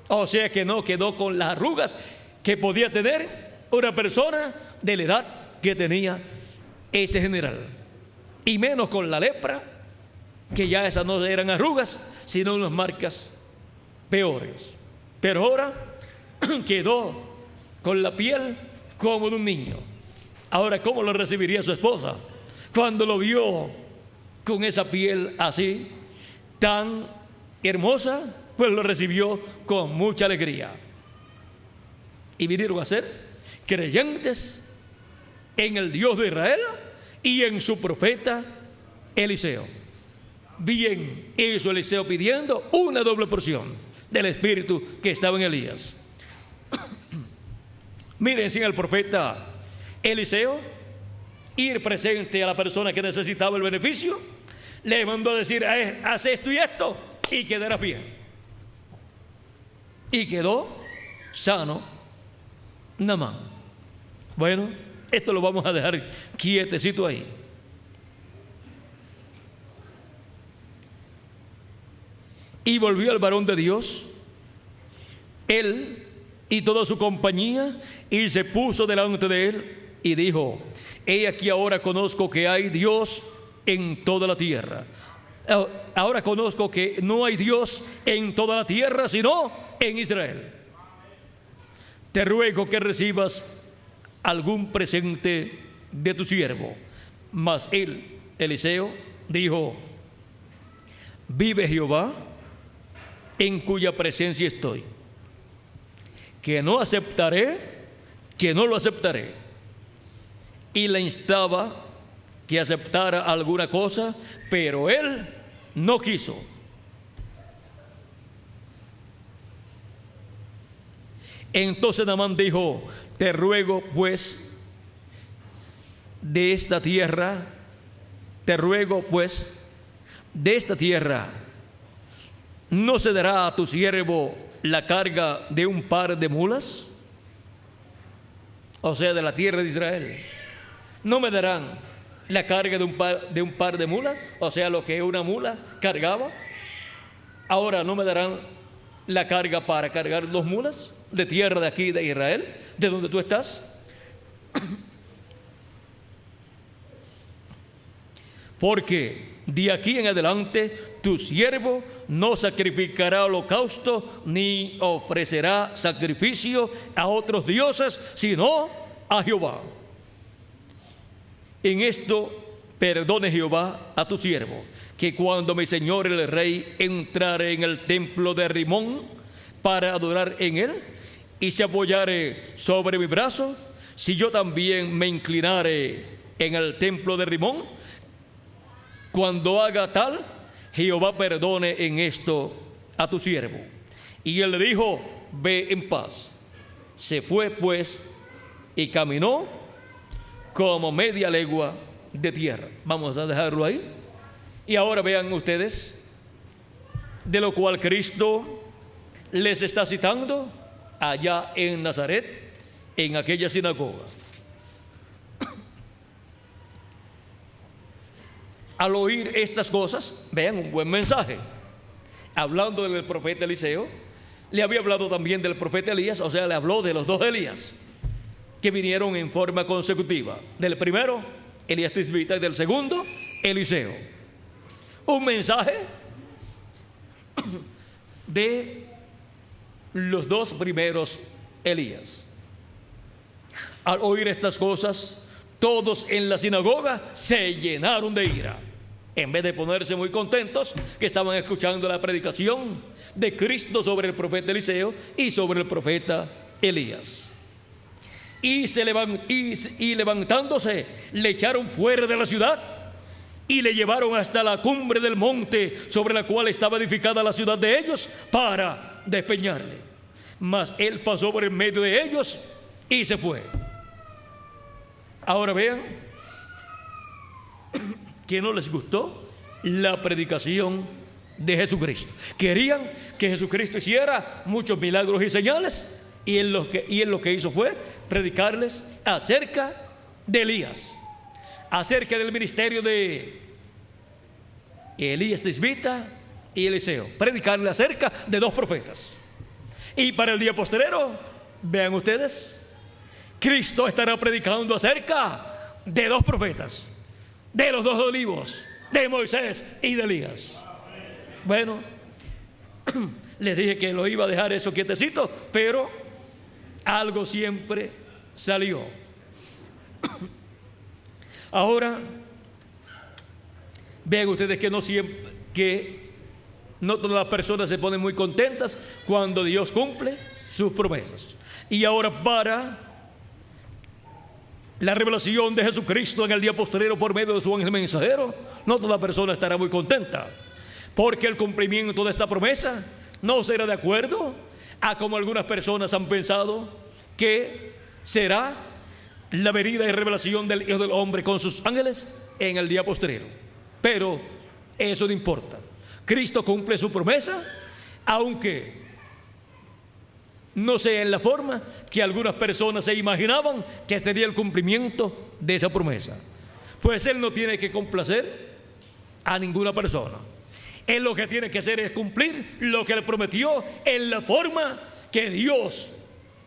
O sea que no quedó con las arrugas que podía tener una persona de la edad que tenía ese general, y menos con la lepra, que ya esas no eran arrugas sino unas marcas peores. Pero ahora quedó con la piel como de un niño. Ahora, ¿cómo lo recibiría su esposa cuando lo vio con esa piel así, tan hermosa? Pues lo recibió con mucha alegría. Y vinieron a ser creyentes en el Dios de Israel y en su profeta Eliseo. Bien hizo Eliseo pidiendo una doble porción del espíritu que estaba en Elías. Miren, sin el profeta Eliseo ir presente a la persona que necesitaba el beneficio, le mandó a decir: haz esto y esto y quedarás bien. Y quedó sano Naamán. Bueno, esto lo vamos a dejar quietecito ahí. Y volvió el varón de Dios, él y toda su compañía, y se puso delante de él y dijo: he aquí, ahora conozco que hay Dios en toda la tierra. Ahora conozco que no hay Dios en toda la tierra sino en Israel. Te ruego que recibas algún presente de tu siervo. Mas él, Eliseo, dijo: vive Jehová, en cuya presencia estoy, que no lo aceptaré. Y le instaba que aceptara alguna cosa, pero él no quiso. Entonces Naamán dijo: te ruego pues de esta tierra ¿no se dará a tu siervo la carga de un par de mulas? O sea, de la tierra de Israel. ¿No me darán la carga de un par de mulas? O sea, lo que una mula cargaba. Ahora, ¿no me darán la carga para cargar 2 mulas de tierra de aquí de Israel, de donde tú estás? Porque de aquí en adelante tu siervo no sacrificará holocausto ni ofrecerá sacrificio a otros dioses, sino a Jehová. En esto perdone Jehová a tu siervo, que cuando mi señor el rey entrare en el templo de Rimón para adorar en él y se apoyare sobre mi brazo, si yo también me inclinare en el templo de Rimón, cuando haga tal, Jehová perdone en esto a tu siervo. Y él le dijo: ve en paz. Se fue pues y caminó como media legua de tierra. Vamos a dejarlo ahí. Y ahora vean ustedes de lo cual Cristo les está citando allá en Nazaret, en aquella sinagoga. Al oír estas cosas, vean, un buen mensaje. Hablando del profeta Eliseo, le había hablado también del profeta Elías, o sea, le habló de los 2 Elías que vinieron en forma consecutiva. Del primero, Elías Tisbita, y del segundo, Eliseo. Un mensaje de los 2 primeros Elías. Al oír estas cosas, todos en la sinagoga se llenaron de ira, en vez de ponerse muy contentos que estaban escuchando la predicación de Cristo sobre el profeta Eliseo y sobre el profeta Elías. Y levantándose, le echaron fuera de la ciudad y le llevaron hasta la cumbre del monte sobre la cual estaba edificada la ciudad de ellos, para despeñarle. Mas él pasó por en medio de ellos y se fue. Ahora vean que no les gustó la predicación de Jesucristo. Querían que Jesucristo hiciera muchos milagros y señales, y él lo que hizo fue predicarles acerca de Elías, acerca del ministerio de Elías Tisbita y Eliseo, predicarle acerca de dos profetas. Y para el día postrero, vean ustedes, Cristo estará predicando acerca de dos profetas, de los dos olivos, de Moisés y de Elías. Bueno, les dije que lo iba a dejar eso quietecito, pero algo siempre salió. Ahora, vean ustedes que no todas las personas se ponen muy contentas cuando Dios cumple sus promesas. Y ahora, para la revelación de Jesucristo en el día postrero por medio de su ángel mensajero, no toda persona estará muy contenta, porque el cumplimiento de esta promesa no será de acuerdo a como algunas personas han pensado que será la venida y revelación del Hijo del Hombre con sus ángeles en el día postrero. Pero eso no importa. Cristo cumple su promesa, aunque no sea en la forma que algunas personas se imaginaban que sería el cumplimiento de esa promesa. Pues Él no tiene que complacer a ninguna persona. Él lo que tiene que hacer es cumplir lo que le prometió en la forma que Dios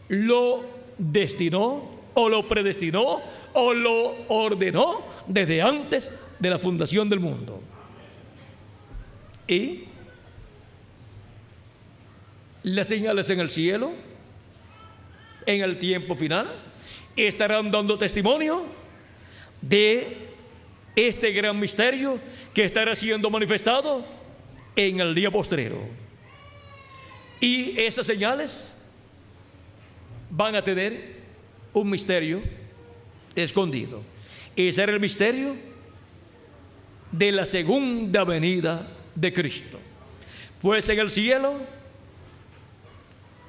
lo destinó, o lo predestinó, o lo ordenó desde antes de la fundación del mundo. Y las señales en el cielo, en el tiempo final, estarán dando testimonio de este gran misterio que estará siendo manifestado en el día postrero. Y esas señales van a tener un misterio escondido. Y será el misterio de la segunda venida de Cristo. Pues en el cielo,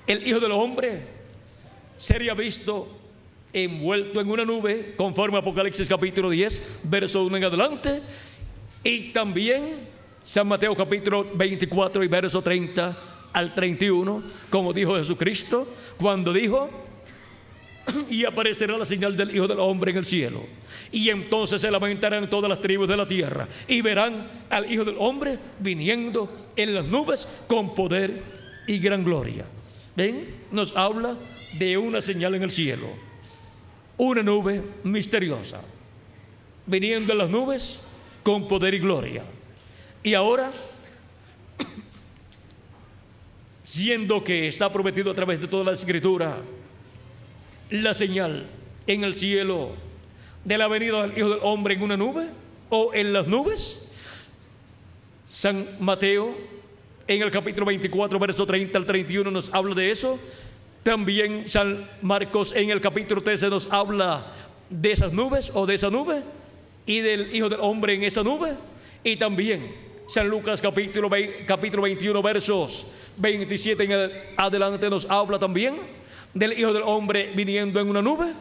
el Hijo del Hombre sería visto envuelto en una nube, conforme a Apocalipsis capítulo 10, verso 1 en adelante, y también San Mateo capítulo 24 y verso 30 al 31, como dijo Jesucristo cuando dijo: y aparecerá la señal del Hijo del Hombre en el cielo, y entonces se lamentarán todas las tribus de la tierra, y verán al Hijo del Hombre viniendo en las nubes con poder y gran gloria. ¿Ven? Nos habla de una señal en el cielo, una nube misteriosa, viniendo en las nubes con poder y gloria. Y ahora, siendo que está prometido a través de toda la Escritura la señal en el cielo de la venida del Hijo del Hombre en una nube o en las nubes, San Mateo en el capítulo 24 verso 30 al 31 nos habla de eso. También San Marcos en el capítulo 13 nos habla de esas nubes o de esa nube y del Hijo del Hombre en esa nube. Y también San Lucas capítulo 21 versos 27 en adelante nos habla también del Hijo del Hombre viniendo en una nube.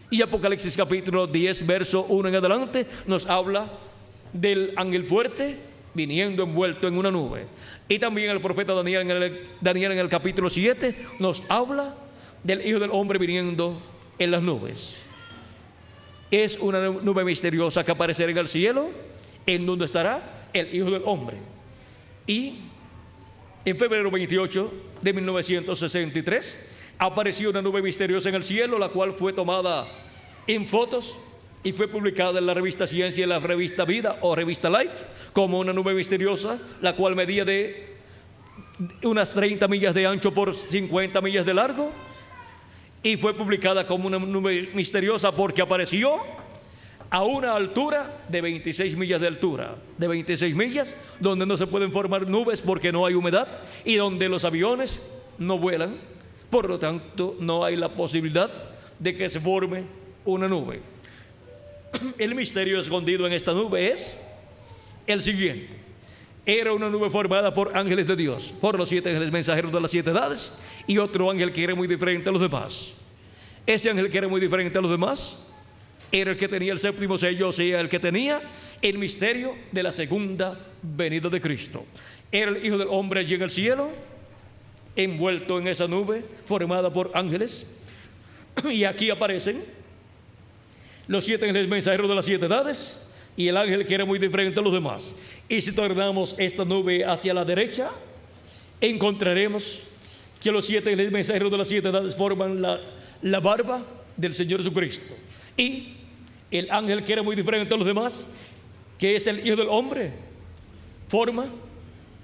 Y Apocalipsis capítulo 10 verso 1 en adelante nos habla del ángel fuerte viniendo envuelto en una nube. Y también el profeta Daniel en el capítulo 7 nos habla del Hijo del Hombre viniendo en las nubes. Es una nube misteriosa que aparecerá en el cielo, en donde estará el Hijo del Hombre. Y en febrero 28 de 1963 apareció una nube misteriosa en el cielo, la cual fue tomada en fotos y fue publicada en la revista Ciencia y en la revista Vida o revista Life como una nube misteriosa, la cual medía de unas 30 millas de ancho por 50 millas de largo, y fue publicada como una nube misteriosa porque apareció a una altura de 26 millas de altura, de 26 millas, donde no se pueden formar nubes porque no hay humedad y donde los aviones no vuelan, por lo tanto no hay la posibilidad de que se forme una nube. El misterio escondido en esta nube es el siguiente: era una nube formada por ángeles de Dios, por los 7 ángeles mensajeros de las 7 edades, y otro ángel que era muy diferente a los demás. Ese ángel que era muy diferente a los demás era el que tenía el 7º sello, o sea, el que tenía el misterio de la segunda venida de Cristo. Era el Hijo del Hombre allí en el cielo, envuelto en esa nube formada por ángeles. Y aquí aparecen los 7 ángeles mensajeros de las 7 edades y el ángel que era muy diferente a los demás. Y si tornamos esta nube hacia la derecha, encontraremos que los 7 ángeles mensajeros de las 7 edades forman la barba del Señor Jesucristo. Y el ángel que era muy diferente a los demás, que es el Hijo del Hombre, forma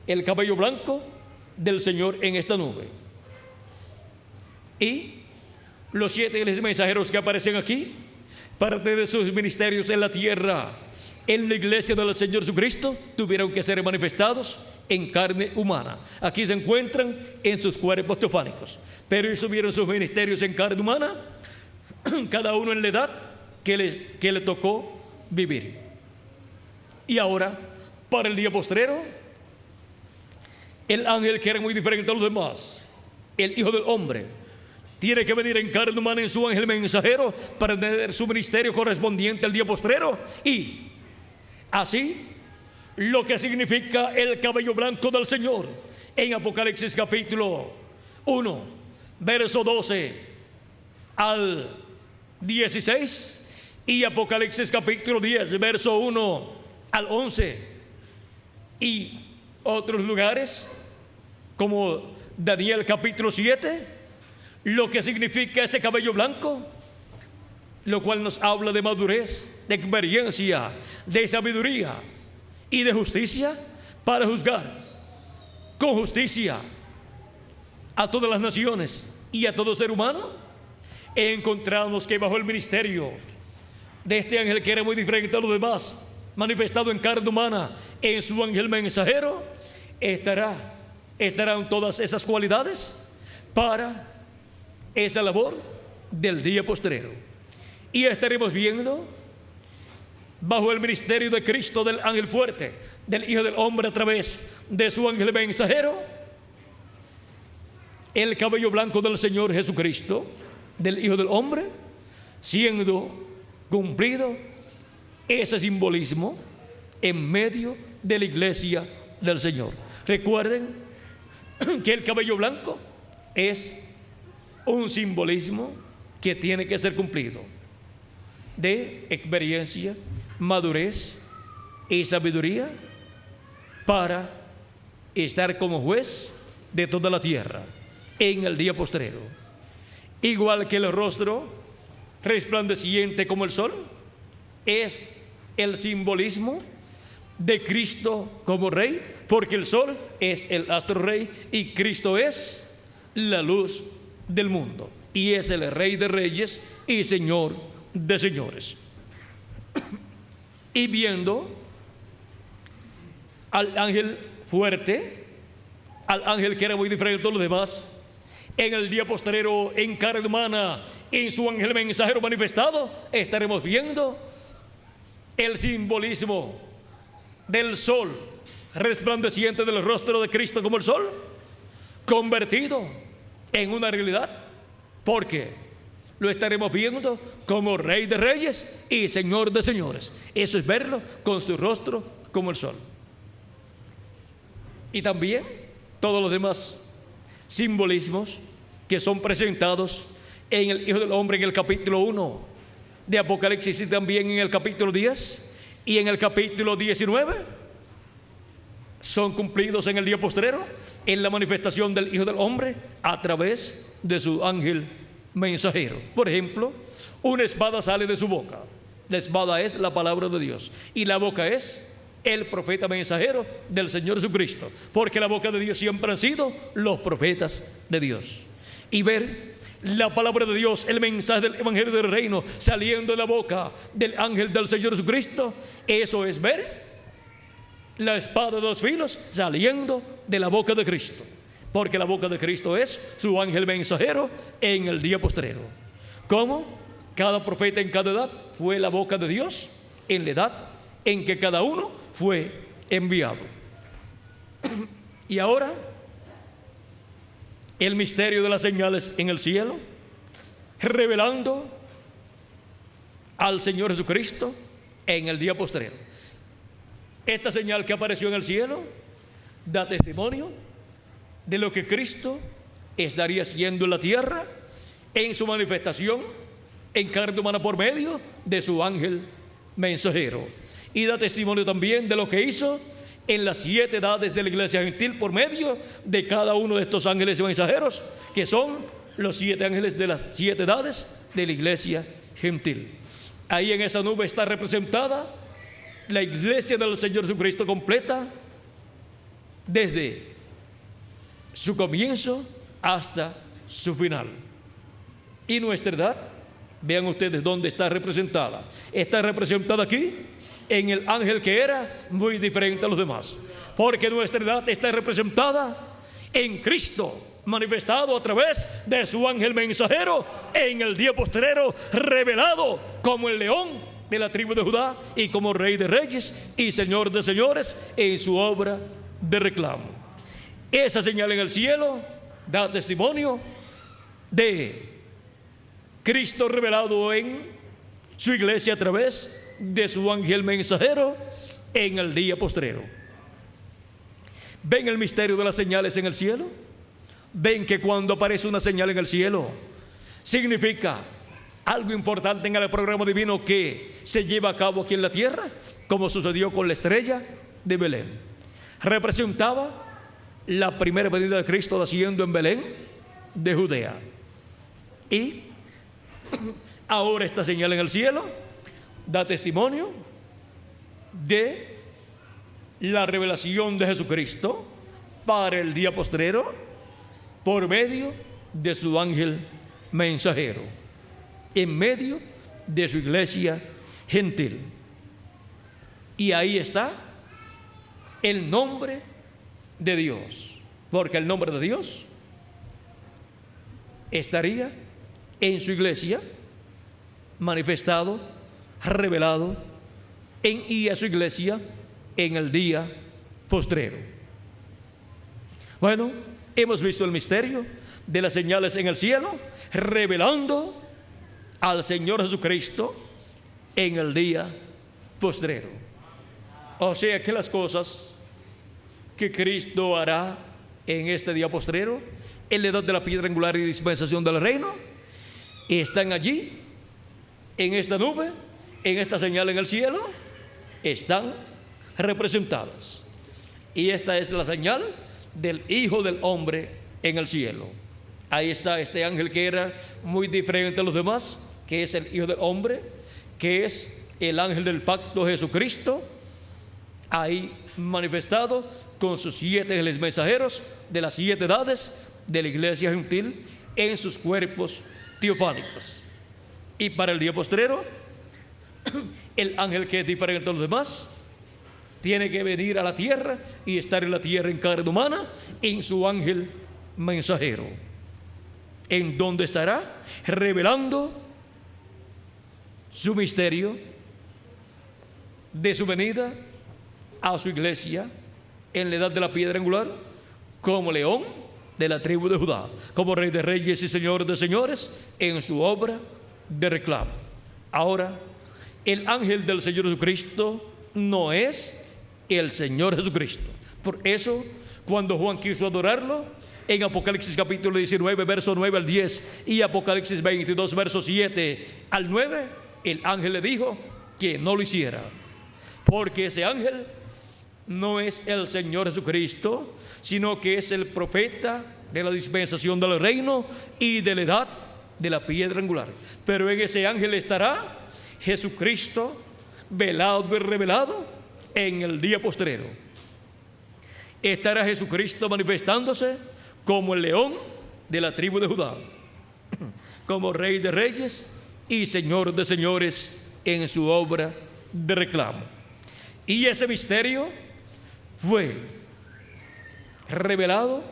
el cabello blanco del Señor en esta nube. Y los 7 ángeles mensajeros que aparecen aquí, parte de sus ministerios en la tierra, en la iglesia del Señor Jesucristo, tuvieron que ser manifestados en carne humana. Aquí se encuentran en sus cuerpos teofánicos, pero ellos tuvieron sus ministerios en carne humana, cada uno en la edad que le tocó vivir. Y ahora, para el día postrero, el ángel que era muy diferente a los demás, el Hijo del Hombre, tiene que venir en carne humana en su ángel mensajero para tener su ministerio correspondiente al día postrero. Y así, lo que significa el cabello blanco del Señor en Apocalipsis capítulo 1, verso 12 al 16, y Apocalipsis capítulo 10, verso 1 al 11, y otros lugares como Daniel capítulo 7, lo que significa ese cabello blanco, lo cual nos habla de madurez, de experiencia, de sabiduría y de justicia para juzgar con justicia a todas las naciones y a todo ser humano. Encontramos que bajo el ministerio de este ángel que era muy diferente a los demás, manifestado en carne humana en su ángel mensajero, estarán todas esas cualidades para esa labor del día postrero. Y estaremos viendo bajo el ministerio de Cristo, del ángel fuerte, del Hijo del Hombre a través de su ángel mensajero, el cabello blanco del Señor Jesucristo, del Hijo del Hombre, siendo cumplido ese simbolismo en medio de la iglesia del Señor. Recuerden que el cabello blanco es un simbolismo que tiene que ser cumplido de experiencia, madurez y sabiduría para estar como juez de toda la tierra en el día postrero. Igual que el rostro resplandeciente como el sol es el simbolismo de Cristo como rey, porque el sol es el astro rey y Cristo es la luz del mundo, y es el Rey de reyes y Señor de señores. Y viendo al ángel fuerte, al ángel que era muy diferente de los demás, en el día postrero en carne humana, en su ángel mensajero manifestado, estaremos viendo el simbolismo del sol resplandeciente del rostro de Cristo como el sol, convertido en una realidad, porque lo estaremos viendo como Rey de reyes y Señor de señores. Eso es verlo con su rostro como el sol. Y también todos los demás simbolismos que son presentados en el Hijo del Hombre en el capítulo 1 de Apocalipsis, y también en el capítulo 10 y en el capítulo 19, son cumplidos en el día postrero en la manifestación del Hijo del Hombre a través de su ángel mensajero. Por ejemplo, una espada sale de su boca. La espada es la palabra de Dios y la boca es el profeta mensajero del Señor Jesucristo, porque la boca de Dios siempre han sido los profetas de Dios. y ver la palabra de Dios, el mensaje del Evangelio del Reino saliendo de la boca del ángel del Señor Jesucristo, eso es ver la espada de dos filos saliendo de la boca de Cristo, porque la boca de Cristo es su ángel mensajero en el día postrero. Como cada profeta en cada edad fue la boca de Dios en la edad en que cada uno fue enviado. Y ahora, el misterio de las señales en el cielo, revelando al Señor Jesucristo en el día postrero. Esta señal que apareció en el cielo da testimonio de lo que Cristo estaría haciendo en la tierra en su manifestación en carne humana por medio de su ángel mensajero, y da testimonio también de lo que hizo en las 7 edades de la iglesia gentil por medio de cada uno de estos ángeles mensajeros, que son los 7 ángeles de las 7 edades de la iglesia gentil. Ahí en esa nube está representada la iglesia del Señor Jesucristo completa, desde su comienzo hasta su final. Y nuestra edad, vean ustedes dónde está representada. Está representada aquí en el ángel que era muy diferente a los demás, porque nuestra edad está representada en Cristo, manifestado a través de su ángel mensajero en el día postrero, revelado como el león de la tribu de Judá y como Rey de Reyes y Señor de Señores en su obra de reclamo. Esa señal en el cielo da testimonio de Cristo revelado en su iglesia a través de su ángel mensajero en el día postrero. ¿Ven el misterio de las señales en el cielo? ¿Ven que cuando aparece una señal en el cielo significa algo importante en el programa divino que se lleva a cabo aquí en la tierra, como sucedió con la estrella de Belén? Representaba la primera venida de Cristo naciendo en Belén de Judea. Y ahora esta señal en el cielo da testimonio de la revelación de Jesucristo para el día postrero por medio de su ángel mensajero, en medio de su iglesia gentil. Y ahí está el nombre de Dios, porque el nombre de Dios estaría en su iglesia manifestado, revelado y a su iglesia en el día postrero. Bueno, hemos visto el misterio de las señales en el cielo, revelando al Señor Jesucristo en el día postrero. O sea que las cosas que Cristo hará en este día postrero, en la edad de la piedra angular y dispensación del reino, están allí, en esta nube, en esta señal en el cielo, están representadas. Y esta es la señal del Hijo del Hombre en el cielo. Ahí está este ángel que era muy diferente a los demás, que es el Hijo del Hombre, que es el ángel del pacto Jesucristo, ahí manifestado con sus 7 ángeles mensajeros de las 7 edades de la iglesia gentil en sus cuerpos teofánicos. Y para el día postrero, el ángel que es diferente a los demás tiene que venir a la tierra y estar en la tierra en carne humana en su ángel mensajero, en donde estará revelando su misterio de su venida a su iglesia en la edad de la piedra angular, como león de la tribu de Judá, como Rey de Reyes y Señor de Señores en su obra de reclamo. Ahora, el ángel del Señor Jesucristo no es el Señor Jesucristo. Por eso, cuando Juan quiso adorarlo, en Apocalipsis capítulo 19, verso 9 al 10, y Apocalipsis 22, verso 7 al 9, el ángel le dijo que no lo hiciera, porque ese ángel no es el Señor Jesucristo, sino que es el profeta de la dispensación del reino y de la edad de la piedra angular. Pero en ese ángel estará Jesucristo velado y revelado en el día postrero. Estará Jesucristo manifestándose como el león de la tribu de Judá, como Rey de Reyes y Señor de Señores en su obra de reclamo. Y ese misterio fue revelado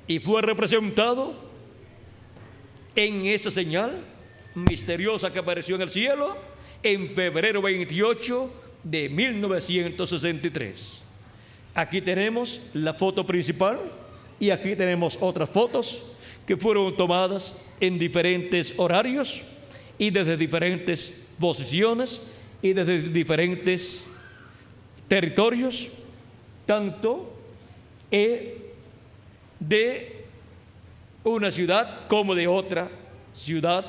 y fue representado en esa señal misteriosa que apareció en el cielo en febrero 28 de 1963. Aquí tenemos la foto principal y aquí tenemos otras fotos que fueron tomadas en diferentes horarios y desde diferentes posiciones y desde diferentes territorios, tanto de una ciudad como de otra ciudad,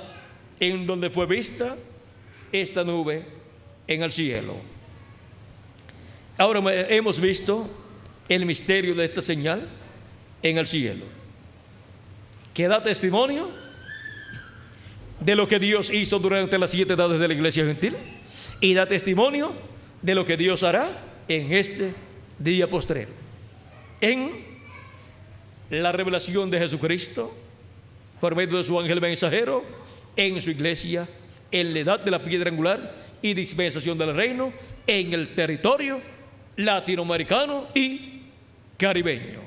en donde fue vista esta nube en el cielo. Ahora hemos visto el misterio de esta señal en el cielo, que da testimonio de lo que Dios hizo durante las 7 edades de la iglesia gentil y da testimonio de lo que Dios hará en este día postrero, en la revelación de Jesucristo por medio de su ángel mensajero, en su iglesia, en la edad de la piedra angular y dispensación del reino, en el territorio latinoamericano y caribeño.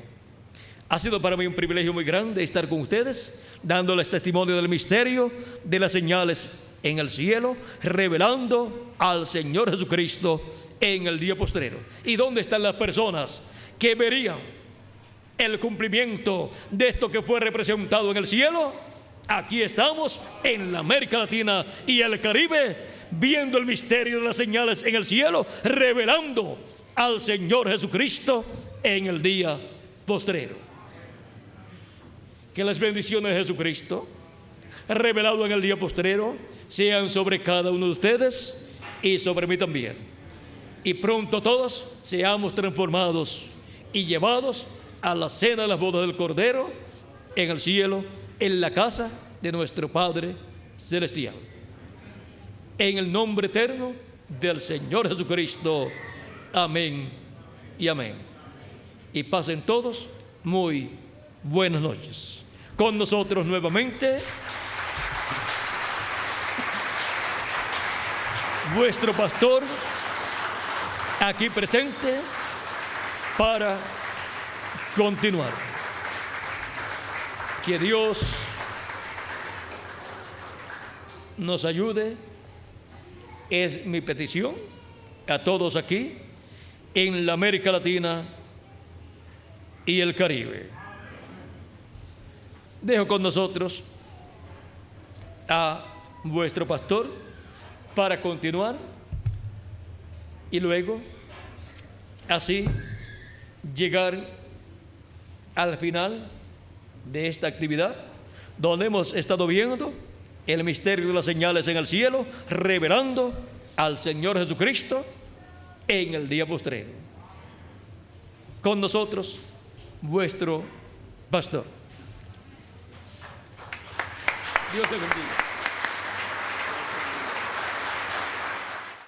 Ha sido para mí un privilegio muy grande estar con ustedes, dándoles testimonio del misterio de las señales en el cielo, revelando al Señor Jesucristo en el día postrero. ¿Y dónde están las personas que verían el cumplimiento de esto que fue representado en el cielo? Aquí estamos en la América Latina y el Caribe, viendo el misterio de las señales en el cielo, revelando al Señor Jesucristo en el día postrero. Que las bendiciones de Jesucristo, revelado en el día postrero, sean sobre cada uno de ustedes y sobre mí también. Y pronto todos seamos transformados y llevados a la cena de las bodas del Cordero en el cielo, en la casa de nuestro Padre Celestial. En el nombre eterno del Señor Jesucristo. Amén y amén. Y pasen todos muy buenas noches. Con nosotros nuevamente vuestro pastor, aquí presente para continuar. Que Dios nos ayude, es mi petición a todos aquí en la América Latina y el Caribe. Dejo con nosotros a vuestro pastor para continuar y luego así llegar al final de esta actividad, donde hemos estado viendo el misterio de las señales en el cielo, revelando al Señor Jesucristo en el día postrero. Con nosotros, vuestro pastor. Dios te bendiga.